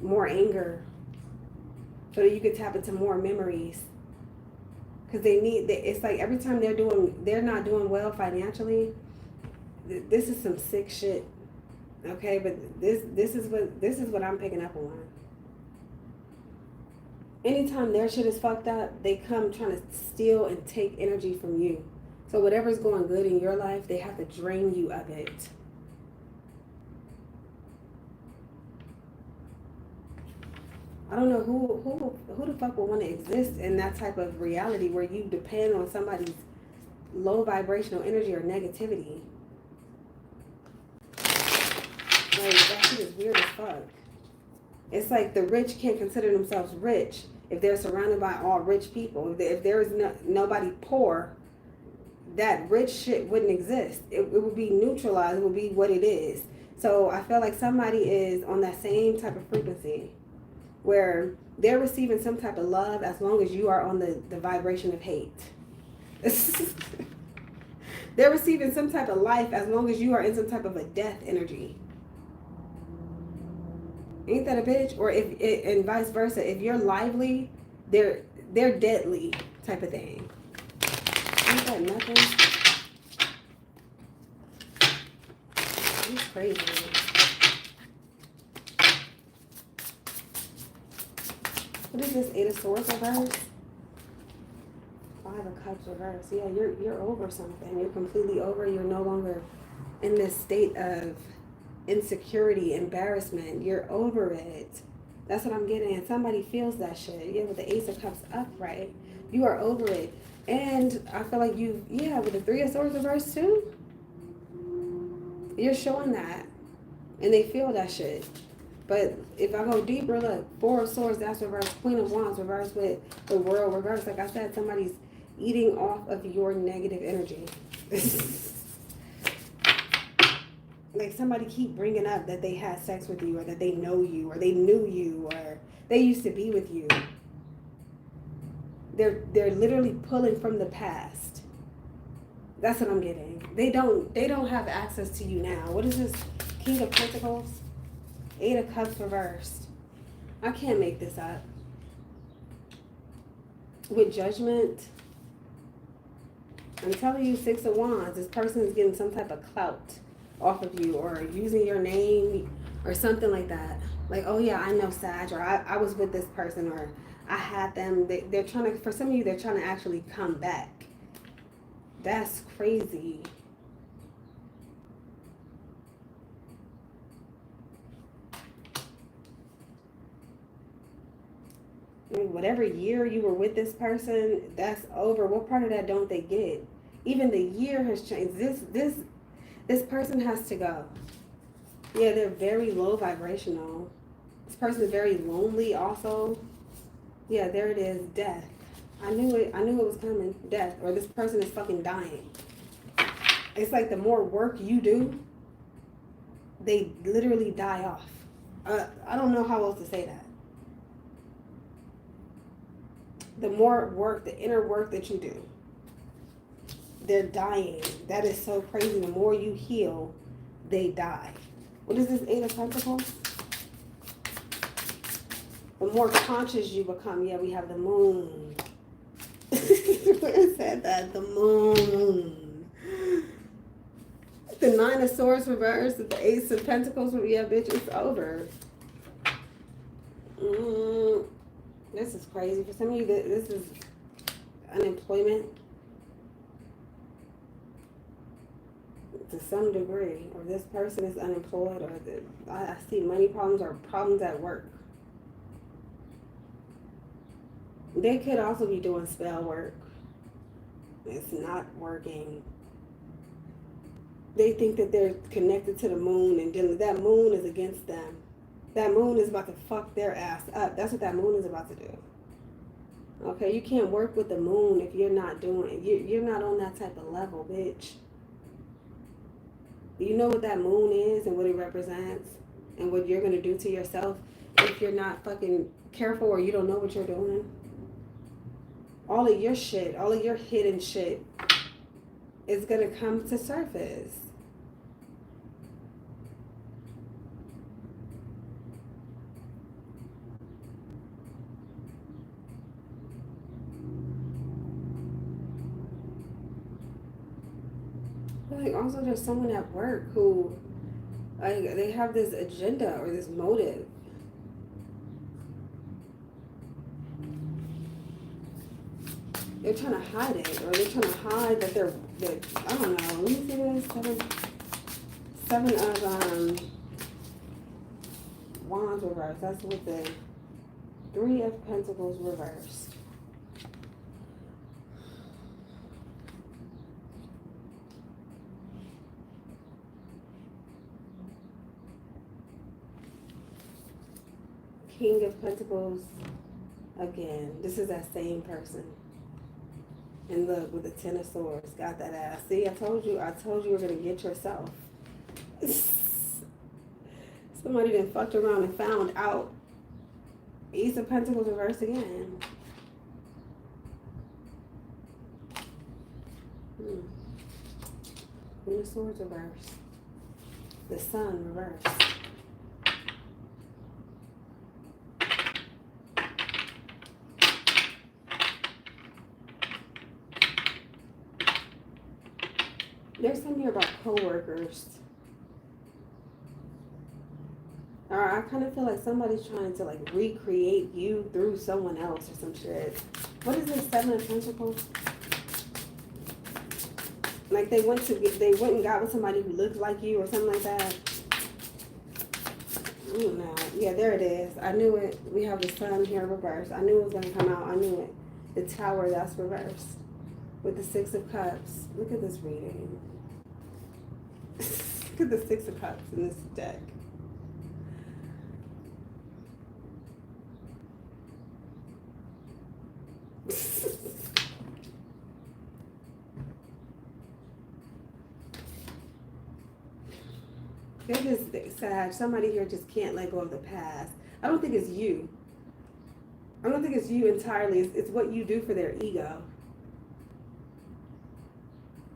more anger, so that you can tap into more memories. Because it's like every time they're not doing well financially, this is some sick shit. Okay, but this is what I'm picking up on. Anytime their shit is fucked up, they come trying to steal and take energy from you. So whatever's going good in your life, they have to drain you of it. I don't know who the fuck would want to exist in that type of reality where you depend on somebody's low vibrational energy or negativity. Like, that shit is weird as fuck. It's like the rich can't consider themselves rich if they're surrounded by all rich people. If there is nobody poor, that rich shit wouldn't exist. It would be neutralized. It would be what it is. So I feel like somebody is on that same type of frequency where They're receiving some type of love as long as you are on the vibration of hate. They're receiving some type of life as long as you are in some type of a death energy. Ain't that a bitch? Or if and vice versa, if you're lively, they're deadly type of thing. Ain't that nothing? It's crazy. What is this? 8 of Swords reverse? 5 of Cups reverse. Yeah, you're over something. You're completely over. You're no longer in this state of insecurity, embarrassment. You're over it. That's what I'm getting. And somebody feels that shit. Yeah, with the Ace of Cups upright. You are over it. And I feel like with the 3 of Swords reverse too, you're showing that. And they feel that shit. But if I go deeper, look, 4 of Swords, that's reverse. Queen of Wands, reverse with the World reverse. Like I said, somebody's eating off of your negative energy. Like somebody keep bringing up that they had sex with you, or that they know you, or they knew you, or they used to be with you. They're literally pulling from the past. That's what I'm getting. They don't have access to you now. What is this? King of Pentacles? 8 of Cups reversed. I can't make this up. With Judgment, I'm telling you, 6 of Wands. This person is getting some type of clout off of you, or using your name or something like that. Like, oh yeah, I know Sag, or I was with this person, or I had them. They're trying to, for some of you, they're trying to actually come back. That's crazy. I mean, whatever year you were with this person, that's over. What part of that don't they get? Even the year has changed. This person has to go. Yeah, they're very low vibrational. This person is very lonely also. Yeah, there it is. Death. I knew it was coming. Death. Or this person is fucking dying. It's like the more work you do, they literally die off. I don't know how else to say that. The more work, the inner work that you do, they're dying. That is so crazy. The more you heal, they die. What is this 8 of Pentacles? The more conscious you become. Yeah, we have the moon. I said that, the moon. The 9 of Swords reversed, the Ace of Pentacles. Yeah, bitch, it's over. This is crazy. For some of you, this is unemployment to some degree, or this person is unemployed, or I see money problems or problems at work. They could also be doing spell work. It's not working. They think that they're connected to the moon, and that moon is against them. That moon is about to fuck their ass up. That's what that moon is about to do. Okay, you can't work with the moon if you're not doing, you're not on that type of level, bitch. You know what that moon is and what it represents and what you're going to do to yourself if you're not fucking careful, or you don't know what you're doing. All of your shit, all of your hidden shit is going to come to surface. Like, also there's someone at work who, like, they have this agenda or this motive. They're trying to hide it, or they're trying to hide that I don't know. Let me see this. Seven of Wands reversed. That's with the 3 of Pentacles reversed. King of Pentacles again. This is that same person. And look, with the 10 of Swords, got that ass. See, I told you you were gonna get yourself. Somebody done fucked around and found out Ace of Pentacles reversed again. Queen of Swords reversed. The Sun reversed. There's something here about co-workers. Or I kind of feel like somebody's trying to like recreate you through someone else or some shit. What is this 7 of Pentacles? Like they went and got with somebody who looked like you or something like that. I don't know. Yeah, there it is. I knew it. We have the Sun here reversed. I knew it was going to come out. I knew it. The Tower, that's reversed. With the 6 of Cups. Look at this reading. Look at the 6 of Cups in this deck. It is sad. Somebody here just can't let go of the past. I don't think it's you. I don't think it's you entirely. It's what you do for their ego.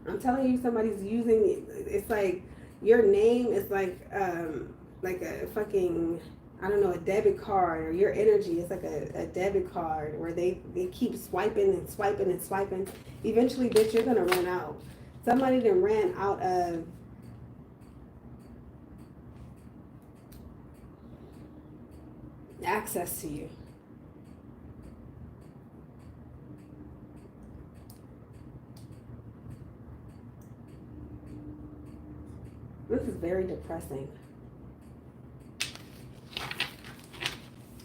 I'm telling you, somebody's using, it's like your name is like a fucking, I don't know, a debit card, or your energy is like a debit card where they keep swiping and swiping and swiping. Eventually, bitch, you're gonna run out. Somebody that ran out of access to you. This is very depressing.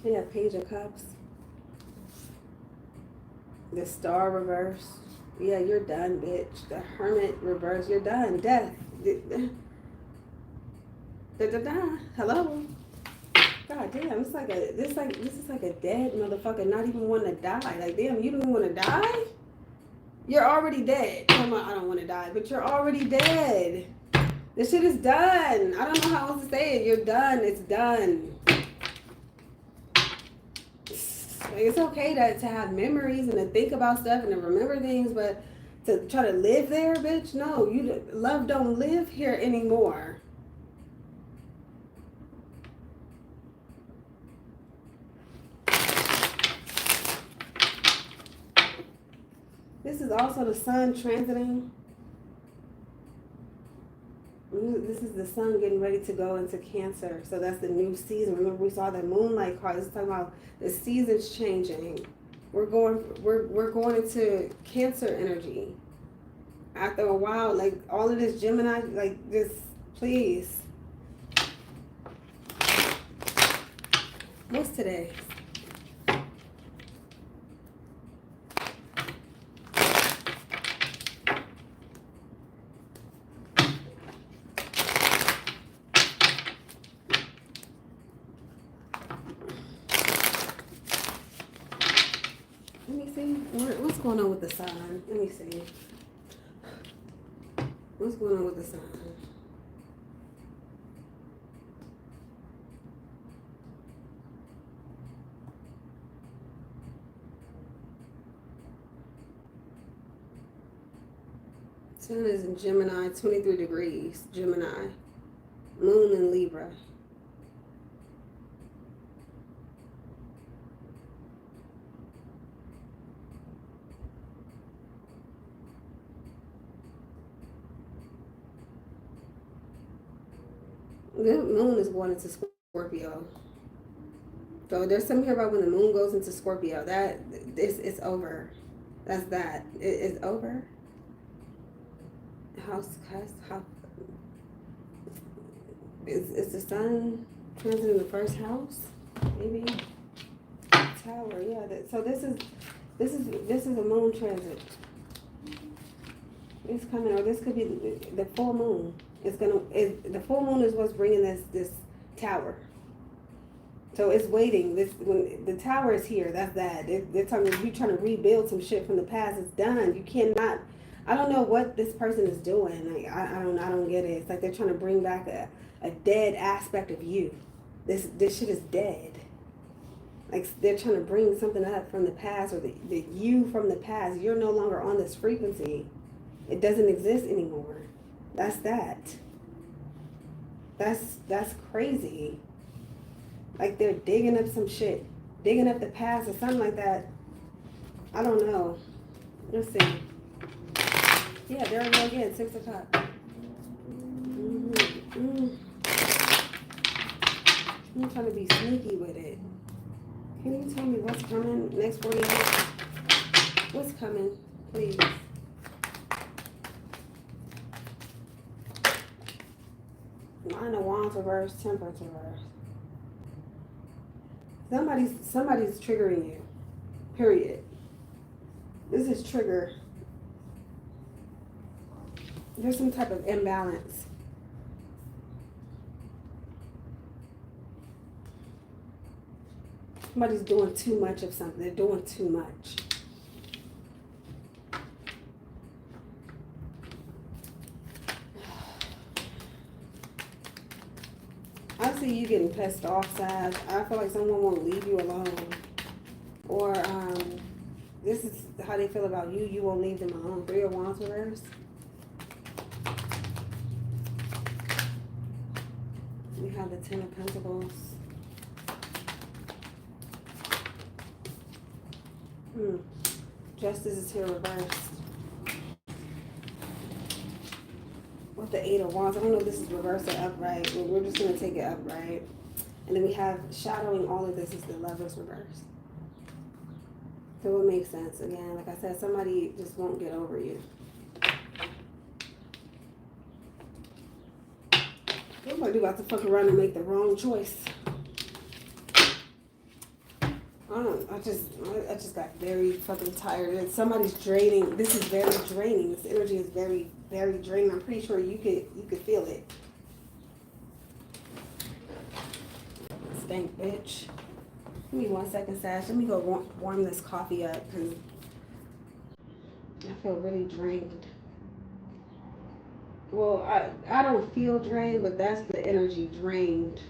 We have Page of Cups. The Star reverse. Yeah, you're done, bitch. The Hermit reverse. You're done. Death. Hello. God damn, it's like this is like a dead motherfucker not even wanting to die. Like, damn, you don't even want to die? You're already dead. Come on, I don't want to die, but you're already dead. This shit is done. I don't know how else to say it. You're done. It's done. It's okay to have memories and to think about stuff and to remember things, but to try to live there, bitch, no. Love don't live here anymore. This is also the Sun transiting. This is the Sun getting ready to go into Cancer. So that's the new season. Remember, we saw the Moonlight card. This is talking about the seasons changing. We're going into Cancer energy. After a while, like all of this Gemini, like this, please. What's today? What's going on with the Sun? Let me see. What's going on with the Sun? Sun is in Gemini, 23 degrees, Gemini. Moon in Libra. The Moon is going into Scorpio. So there's something here about when the Moon goes into Scorpio. That it's over. That's that. It's over. House. Is the Sun transit in the first house? Maybe. Tower. Yeah. So this is a Moon transit. It's coming, or this could be the full moon. The full moon is what's bringing this tower. So it's waiting. When the tower is here, that's that. They're talking. You trying to rebuild some shit from the past. It's done. You cannot. I don't know what this person is doing. Like I don't get it. It's like they're trying to bring back a dead aspect of you. This shit is dead. Like they're trying to bring something up from the past, or the you from the past. You're no longer on this frequency. It doesn't exist anymore. That's that. That's crazy. Like they're digging up some shit, digging up the past or something like that. I don't know. Let's see. Yeah, there we go again. 6 o'clock. I'm trying to be sneaky with it. Can you tell me what's coming? Next 48. What's coming, please? Nine of Wands reverse, Temperance reverse. Somebody's triggering you. Period. This is trigger. There's some type of imbalance. Somebody's doing too much of something. They're doing too much. I see you getting pissed off, Sag. I feel like someone won't leave you alone. Or this is how they feel about you. You won't leave them alone. 3 of Wands reverse. We have the 10 of Pentacles. Justice is here reversed. With the 8 of Wands. I don't know if this is reversed or upright, but we're just going to take it upright. And then we have shadowing all of this is the Lovers reverse. So it makes sense. Again, like I said, somebody just won't get over you. Somebody about to fuck around and make the wrong choice. I just got very fucking tired. And somebody's draining. This is very draining. This energy is very, very draining. I'm pretty sure you could feel it. Stank bitch. Give me 1 second, Sash. Let me go warm this coffee up because I feel really drained. Well, I don't feel drained, but that's the energy, drained.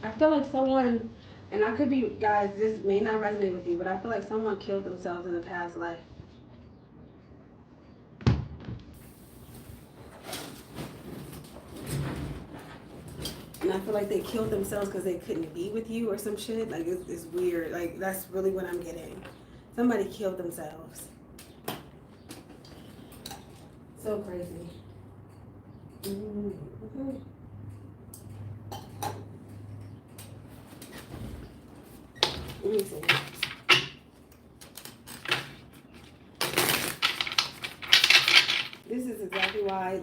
I feel like someone, and I could be, guys, this may not resonate with you, but I feel like someone killed themselves in a past life. And I feel like they killed themselves because they couldn't be with you or some shit. Like, it's weird. Like, that's really what I'm getting. Somebody killed themselves. So crazy. Mm-hmm. Let me see. This is exactly why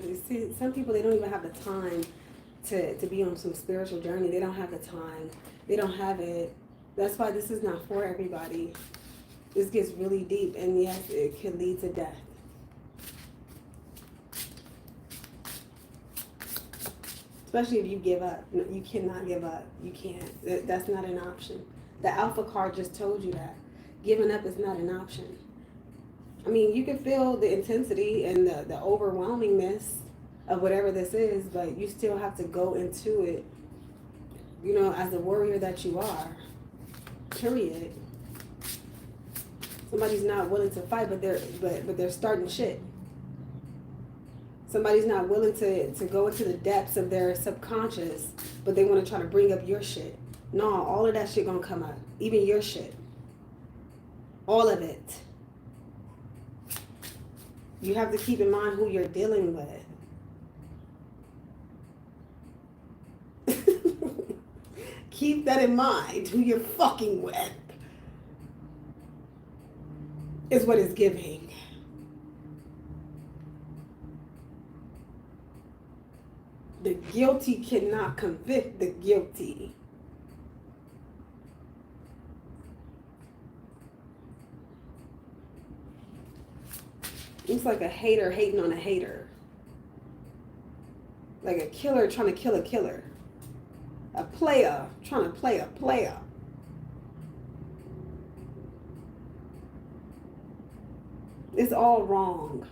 some people, they don't even have the time to be on some spiritual journey. They don't have the time. They don't have it. That's why this is not for everybody. This gets really deep, and yes, it can lead to death. Especially if you give up. You cannot give up. You can't. That's not an option. The Alpha card just told you that. Giving up is not an option. I mean, you can feel the intensity and the overwhelmingness of whatever this is, but you still have to go into it you know, as the warrior that you are. Period. Somebody's not willing to fight, but they're starting shit. Somebody's not willing to go into the depths of their subconscious, but they want to try to bring up your shit. No, all of that shit gonna come up. Even your shit. All of it. You have to keep in mind who you're dealing with. Keep that in mind, who you're fucking with. Is what it's giving. The guilty cannot convict the guilty. It's like a hater hating on a hater. Like a killer trying to kill a killer. A player trying to play a player. It's all wrong.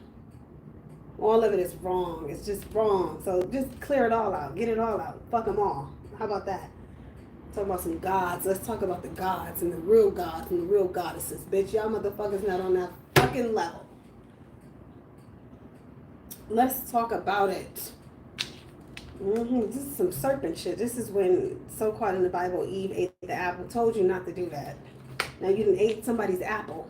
All of it is wrong. It's just wrong. So just clear it all out. Get it all out. Fuck them all. How about that? Talk about some gods. Let's talk about the gods and the real gods and the real goddesses. Bitch, y'all motherfuckers not on that fucking level. Let's talk about it. This is some serpent shit. This is when, so-called in the Bible, Eve ate the apple. Told you not to do that. Now you done ate somebody's apple.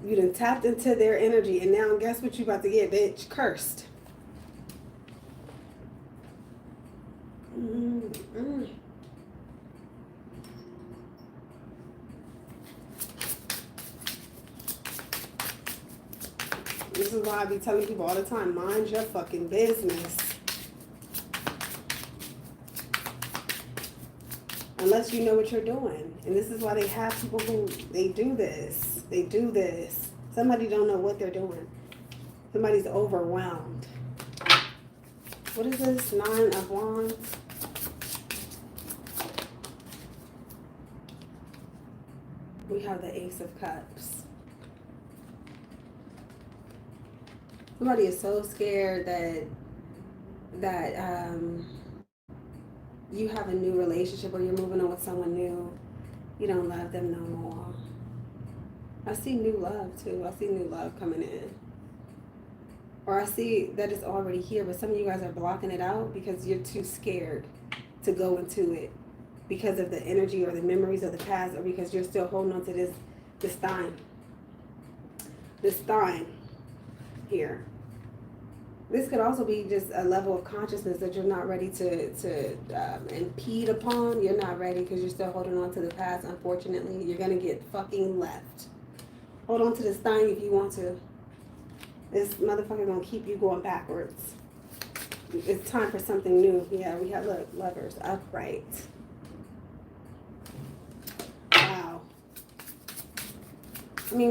You done tapped into their energy, and now guess what you about to get, bitch? Cursed. This is why I be telling people all the time, mind your fucking business. Unless you know what you're doing. And this is why they have people who, they do this. They do this. Somebody don't know what they're doing. Somebody's overwhelmed. What is this? 9 of Wands. We have the Ace of Cups. Somebody is so scared that you have a new relationship or you're moving on with someone new. You don't love them no more. I see new love too. I see new love coming in. Or I see that it's already here, but some of you guys are blocking it out because you're too scared to go into it because of the energy or the memories of the past, or because you're still holding on to this thing here. This could also be just a level of consciousness that you're not ready to impede upon. You're not ready because you're still holding on to the past. Unfortunately, you're going to get fucking left. Hold on to this thing if you want to. This motherfucker going to keep you going backwards. It's time for something new. Yeah, we have, look, Lovers, upright. Wow. I mean,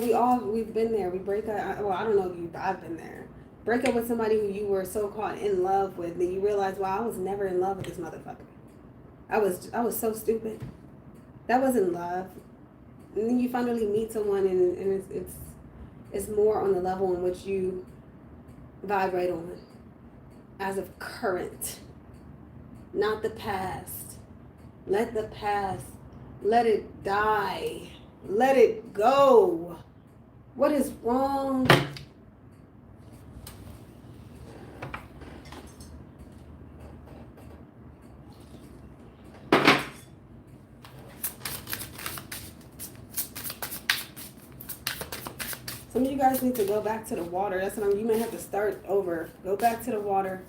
we've been there. We break up. Well, I don't know if I've been there. Break up with somebody who you were so caught in love with that you realize, wow, I was never in love with this motherfucker. I was so stupid. That wasn't love. And then you finally meet someone and it's more on the level in which you vibrate on as of current, not the past. Let the past, let it die. Let it go. What is wrong? Some of you guys need to go back to the water. That's what you may have to start over. Go back to the water.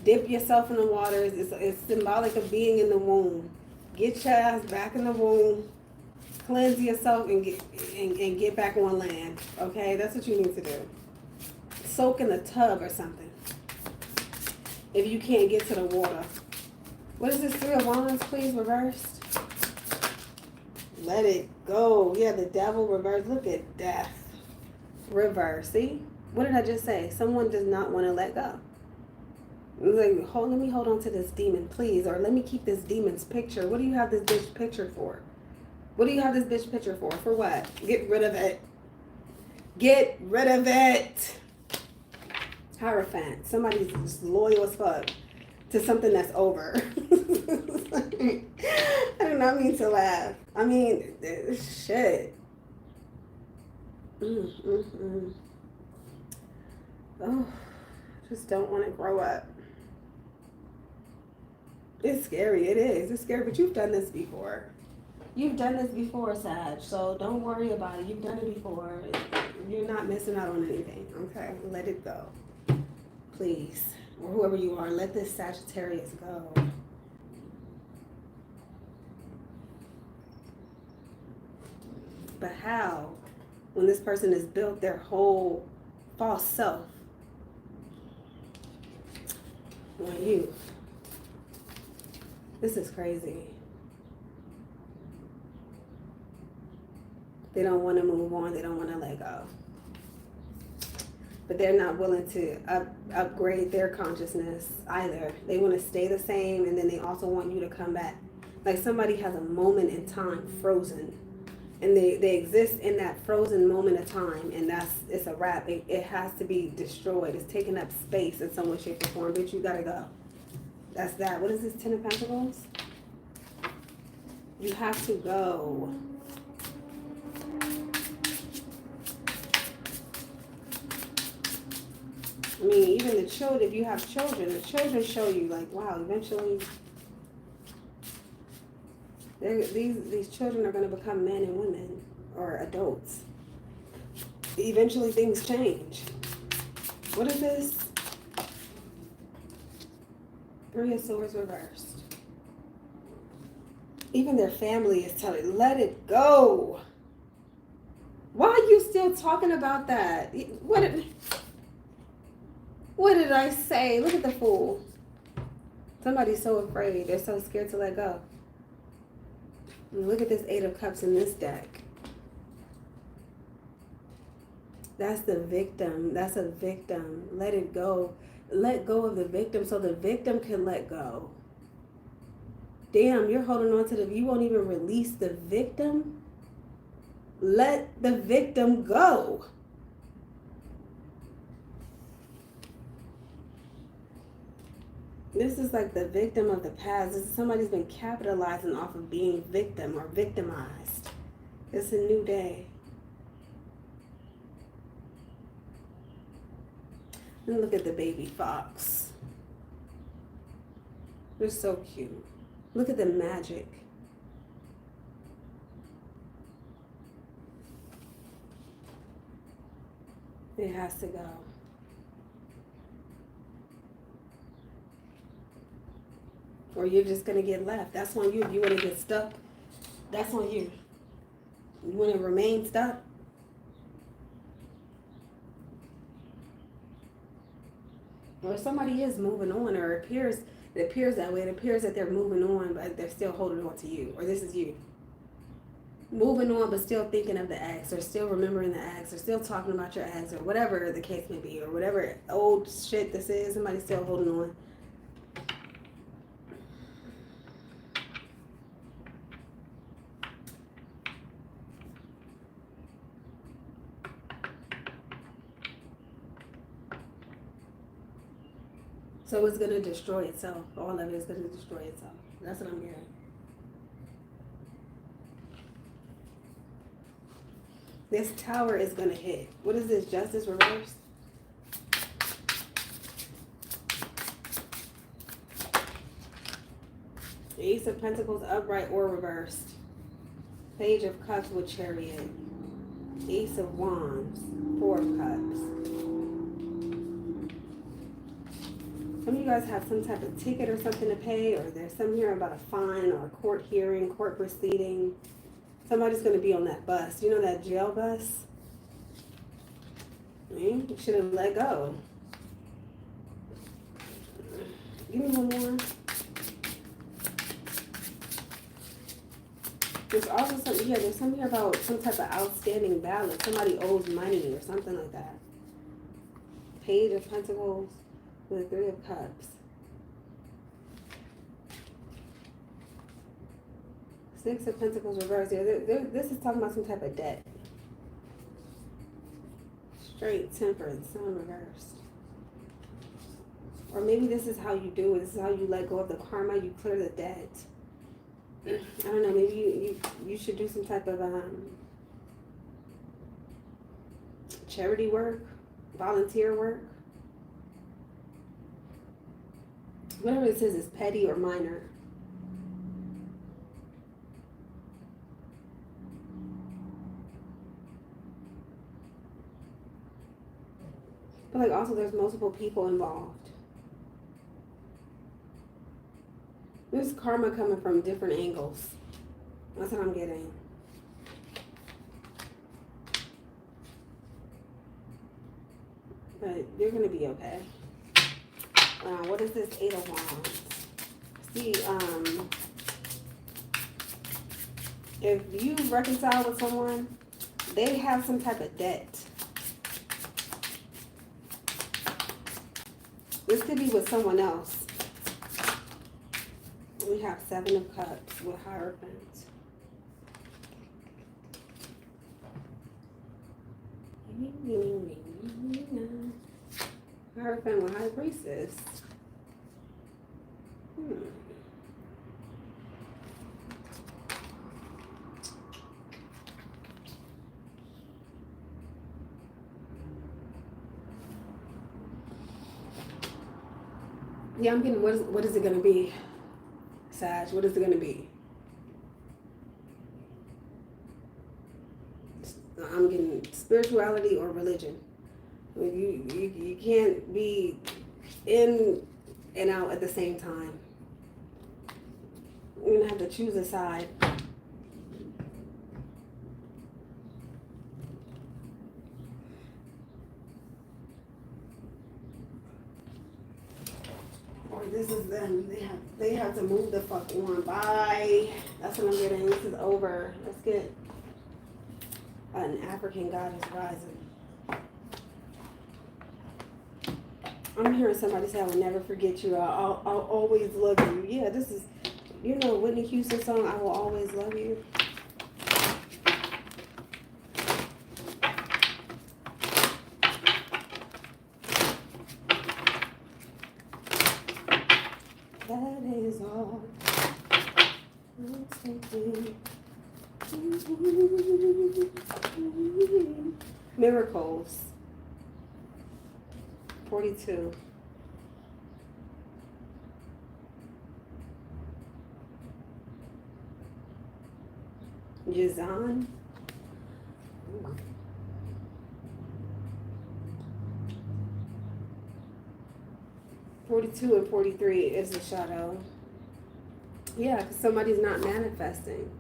Dip yourself in the water. It's symbolic of being in the womb. Get your ass back in the womb. Cleanse yourself and get back on land. Okay? That's what you need to do. Soak in a tub or something. If you can't get to the water. What is this? 3 of Wands, please, reversed. Let it go. Yeah, the devil reversed. Look at death. Reverse. See? What did I just say? Someone does not want to let go. Like, let me hold on to this demon, please. Or let me keep this demon's picture. What do you have this bitch picture for? What do you have this bitch picture for? For what? Get rid of it. Get rid of it. Hierophant. Somebody's just loyal as fuck to something that's over. I do not mean to laugh. I mean, shit. Oh, just don't want to grow up. It's scary. It is. It's scary, but you've done this before. You've done this before, Sag, so don't worry about it. You've done it before. You're not missing out on anything, okay? Let it go. Please. Or whoever you are, let this Sagittarius go. But how? When this person has built their whole false self on you. This is crazy. They don't want to move on. They don't want to let go. But they're not willing to upgrade their consciousness either. They want to stay the same, and then they also want you to come back. Like somebody has a moment in time frozen, and they exist in that frozen moment of time, and it's a wrap. It has to be destroyed. It's taking up space in some way, shape, or form. Bitch, you gotta go. That's that. What is this, 10 of Pentacles? You have to go. I mean, even the children, if you have children, the children show you like, wow, eventually these children are going to become men and women or adults. Eventually things change. What is this? 3 of Swords reversed. Even their family is telling, let it go. Why are you still talking about that? What did I say? Look at the Fool. Somebody's so afraid. They're so scared to let go. And look at this 8 of Cups in this deck. That's the victim. That's a victim. Let it go. Let go of the victim so the victim can let go. Damn, you're holding on to you won't even release the victim? Let the victim go. This is like the victim of the past. This is somebody's been capitalizing off of being victim or victimized. It's a new day. And look at the baby fox. They're so cute. Look at the magic. It has to go. Or you're just going to get left. That's on you. If you want to get stuck, that's on you. You want to remain stuck? Or somebody is moving on, or it appears that way. It appears that they're moving on, but they're still holding on to you. Or this is you. Moving on, but still thinking of the ex, or still remembering the ex, or still talking about your ex, or whatever the case may be, or whatever old shit this is. Somebody's still holding on. So it's going to destroy itself. All of it is going to destroy itself. That's what I'm getting. This tower is going to hit. What is this? Justice reversed? Ace of Pentacles upright or reversed. Page of Cups with Chariot. Ace of Wands. 4 of Cups. Some of you guys have some type of ticket or something to pay, or there's some here about a fine or a court hearing, court proceeding. Somebody's going to be on that bus. You know that jail bus? You should have let go. Give me one more. There's also something here. There's something here about some type of outstanding balance. Somebody owes money or something like that. Page of Pentacles with 3 of Cups. 6 of Pentacles reversed. This is talking about some type of debt. Straight Temperance, Sun reversed. Or maybe this is how you do it. This is how you let go of the karma. You clear the debt. I don't know, maybe you should do some type of charity work, volunteer work. Whatever it says is petty or minor. But like also there's multiple people involved. There's karma coming from different angles. That's what I'm getting. But you're going to be okay. What is this 8 of Wands? See, if you reconcile with someone, they have some type of debt. This could be with someone else. We have 7 of Cups with Hierophant. Hierophant with High Priestess. Yeah, I'm getting, what is it going to be, Sag? What is it going to be? I'm getting spirituality or religion. You can't be in and out at the same time. You're going to have to choose a side. Or this is them. They have to move the fuck on. Bye. That's what I'm getting. This is over. Let's get an African goddess rising. I'm hearing somebody say, I will never forget you. I'll always love you. Yeah, this is, you know, Whitney Houston song, I will always love you. That is all. Miracles. 42. Jazan. 42 and 43 is the shadow. Yeah, because somebody's not manifesting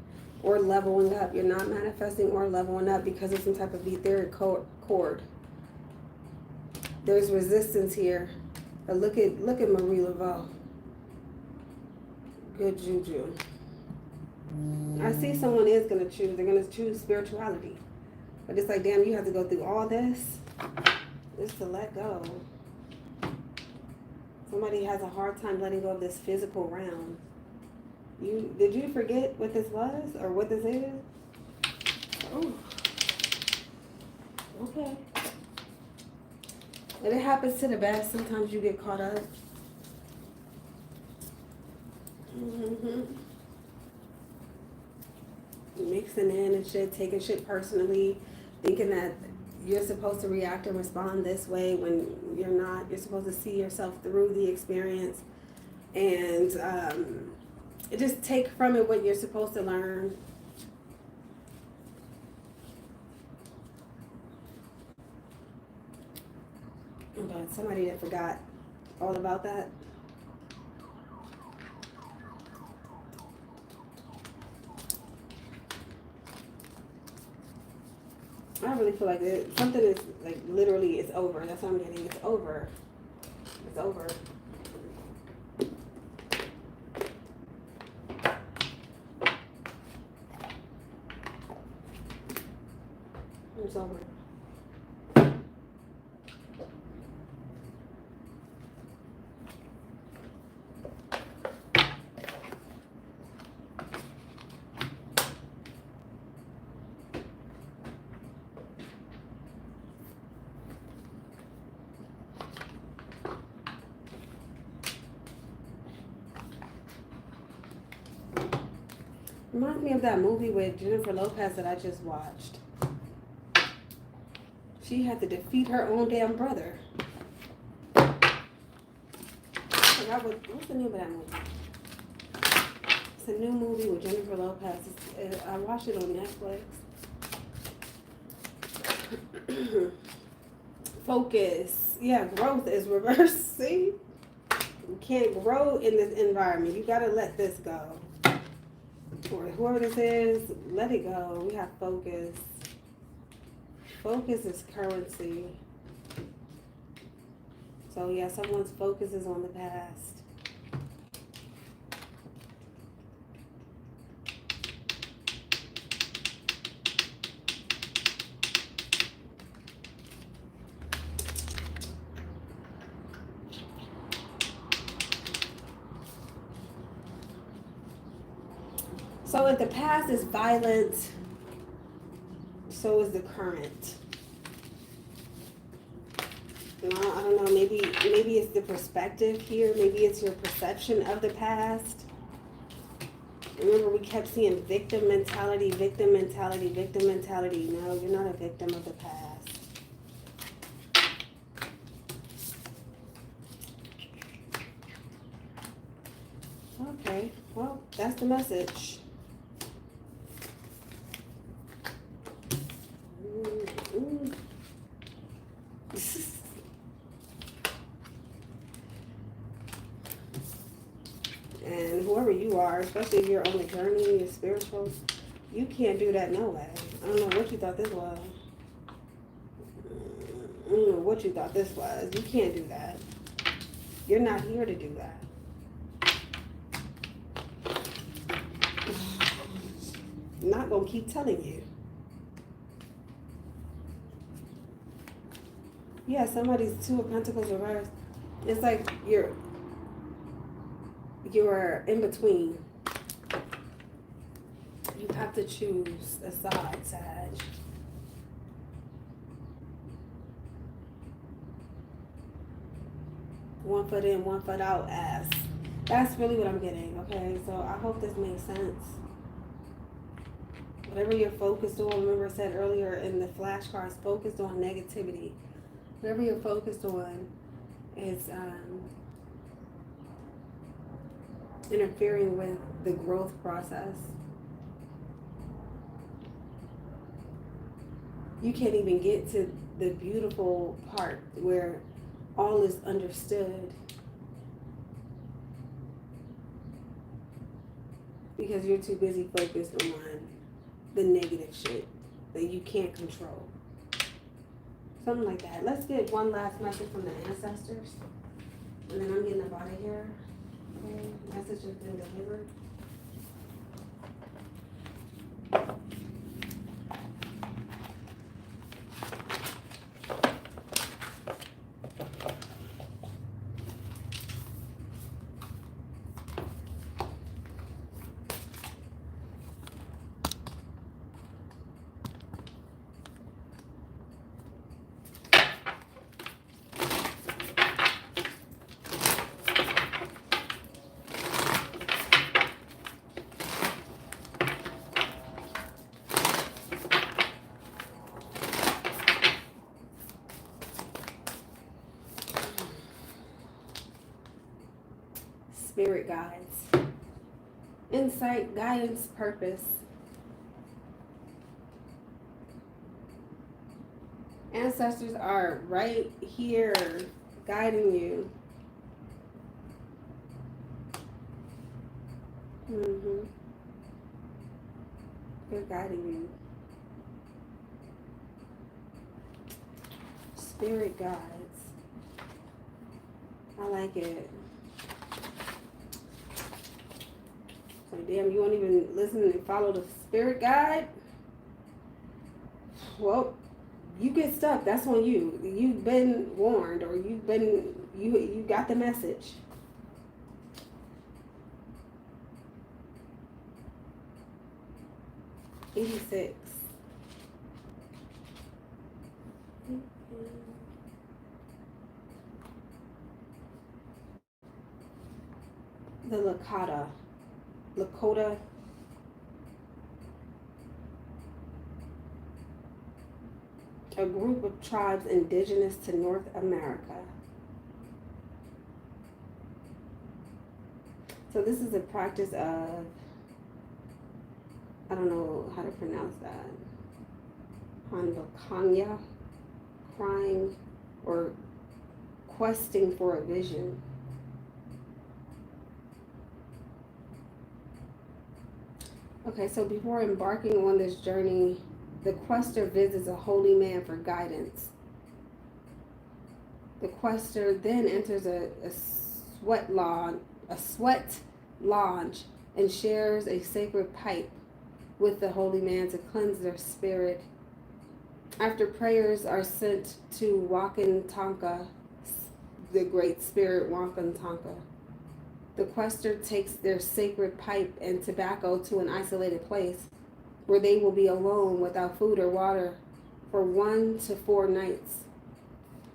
or leveling up. You're not manifesting or leveling up because of some type of etheric cord. There's resistance here. But look at Marie Laveau. Good juju. I see someone is going to choose. They're going to choose spirituality. But it's like, damn, you have to go through all this just to let go. Somebody has a hard time letting go of this physical realm. Did you forget what this was or what this is? Oh. Okay. And it happens to the best. Sometimes you get caught up. Mixing in and shit, taking shit personally, thinking that you're supposed to react and respond this way when you're not. You're supposed to see yourself through the experience and just take from it what you're supposed to learn. But somebody that forgot all about that. I really feel like something is like literally it's over. That's what I'm getting. It's over. It's over. It's over. Reminds me of that movie with Jennifer Lopez that I just watched. She had to defeat her own damn brother. What's the name of that movie? It's a new movie with Jennifer Lopez. I watched it on Netflix. Focus. Yeah, growth is reversed. See? You can't grow in this environment. You gotta let this go. Or whoever this is, let it go. We have focus. Focus is currency. So yeah, someone's focus is on the past. So if the past is violent, so is the current. I don't know, maybe it's the perspective here. Maybe it's your perception of the past. Remember, we kept seeing victim mentality, victim mentality, victim mentality. No, you're not a victim of the past. Okay, well, that's the message. And whoever you are, especially if you're on the journey, you're spiritual, you can't do that no way. I don't know what you thought this was. I don't know what you thought this was. You can't do that. You're not here to do that. I'm not going to keep telling you. Yeah, somebody's Two of Pentacles reversed. It's like you're in between. You have to choose a side, Sag. One foot in, one foot out ass. That's really what I'm getting, okay? So I hope this makes sense. Whatever you're focused on, remember I said earlier in the flashcards, focused on negativity. Whatever you're focused on is interfering with the growth process. You can't even get to the beautiful part where all is understood because you're too busy focused on the negative shit that you can't control. Something like that. Let's get one last message from the ancestors, and then I'm getting up out of here. Okay, message has been delivered. Spirit guides, insight, guidance, purpose. Ancestors are right here guiding you. They're guiding you. Spirit guides. I like it. So damn, you won't even listen and follow the spirit guide? Well, you get stuck. That's on you. You've been warned, or you got the message. $86. The Lakota. a group of tribes indigenous to North America. So this is a practice of, I don't know how to pronounce that, Hanbakanya, crying or questing for a vision. Okay, so before embarking on this journey, the quester visits a holy man for guidance. The quester then enters a sweat lodge and shares a sacred pipe with the holy man to cleanse their spirit. After prayers are sent to Wakantanka, the great spirit Wakantanka, the quester takes their sacred pipe and tobacco to an isolated place where they will be alone without food or water for 1 to 4 nights.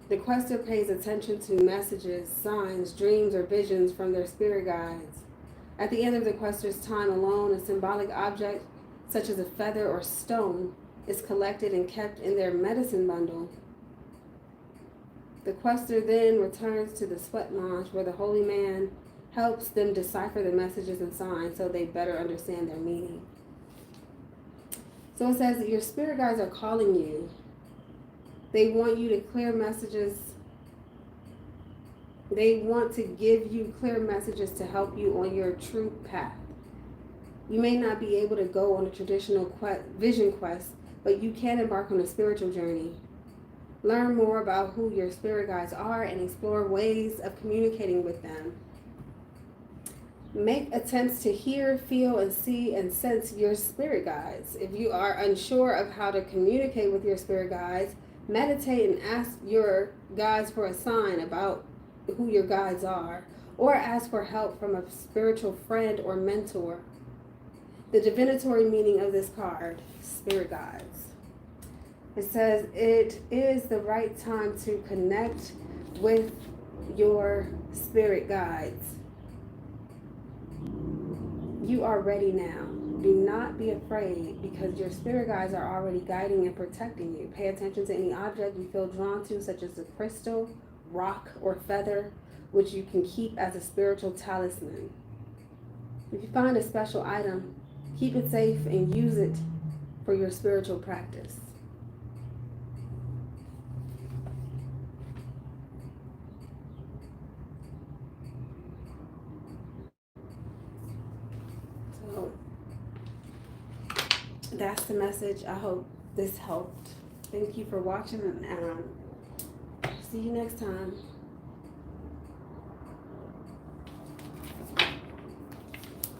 The quester pays attention to messages, signs, dreams, or visions from their spirit guides. At the end of the quester's time alone, a symbolic object, such as a feather or stone, is collected and kept in their medicine bundle. The quester then returns to the sweat lodge where the holy man helps them decipher the messages and signs so they better understand their meaning. So it says that your spirit guides are calling you. They want you to clear messages. They want to give you clear messages to help you on your true path. You may not be able to go on a traditional vision quest, but you can embark on a spiritual journey. Learn more about who your spirit guides are and explore ways of communicating with them. Make attempts to hear, feel, and see and sense your spirit guides. If you are unsure of how to communicate with your spirit guides, meditate and ask your guides for a sign about who your guides are, or ask for help from a spiritual friend or mentor. The divinatory meaning of this card, spirit guides. It says it is the right time to connect with your spirit guides. You are ready now. Do not be afraid because your spirit guides are already guiding and protecting you. Pay attention to any object you feel drawn to, such as a crystal, rock, or feather, which you can keep as a spiritual talisman. If you find a special item, keep it safe and use it for your spiritual practice. So that's the message. I hope this helped. Thank you for watching, and see you next time.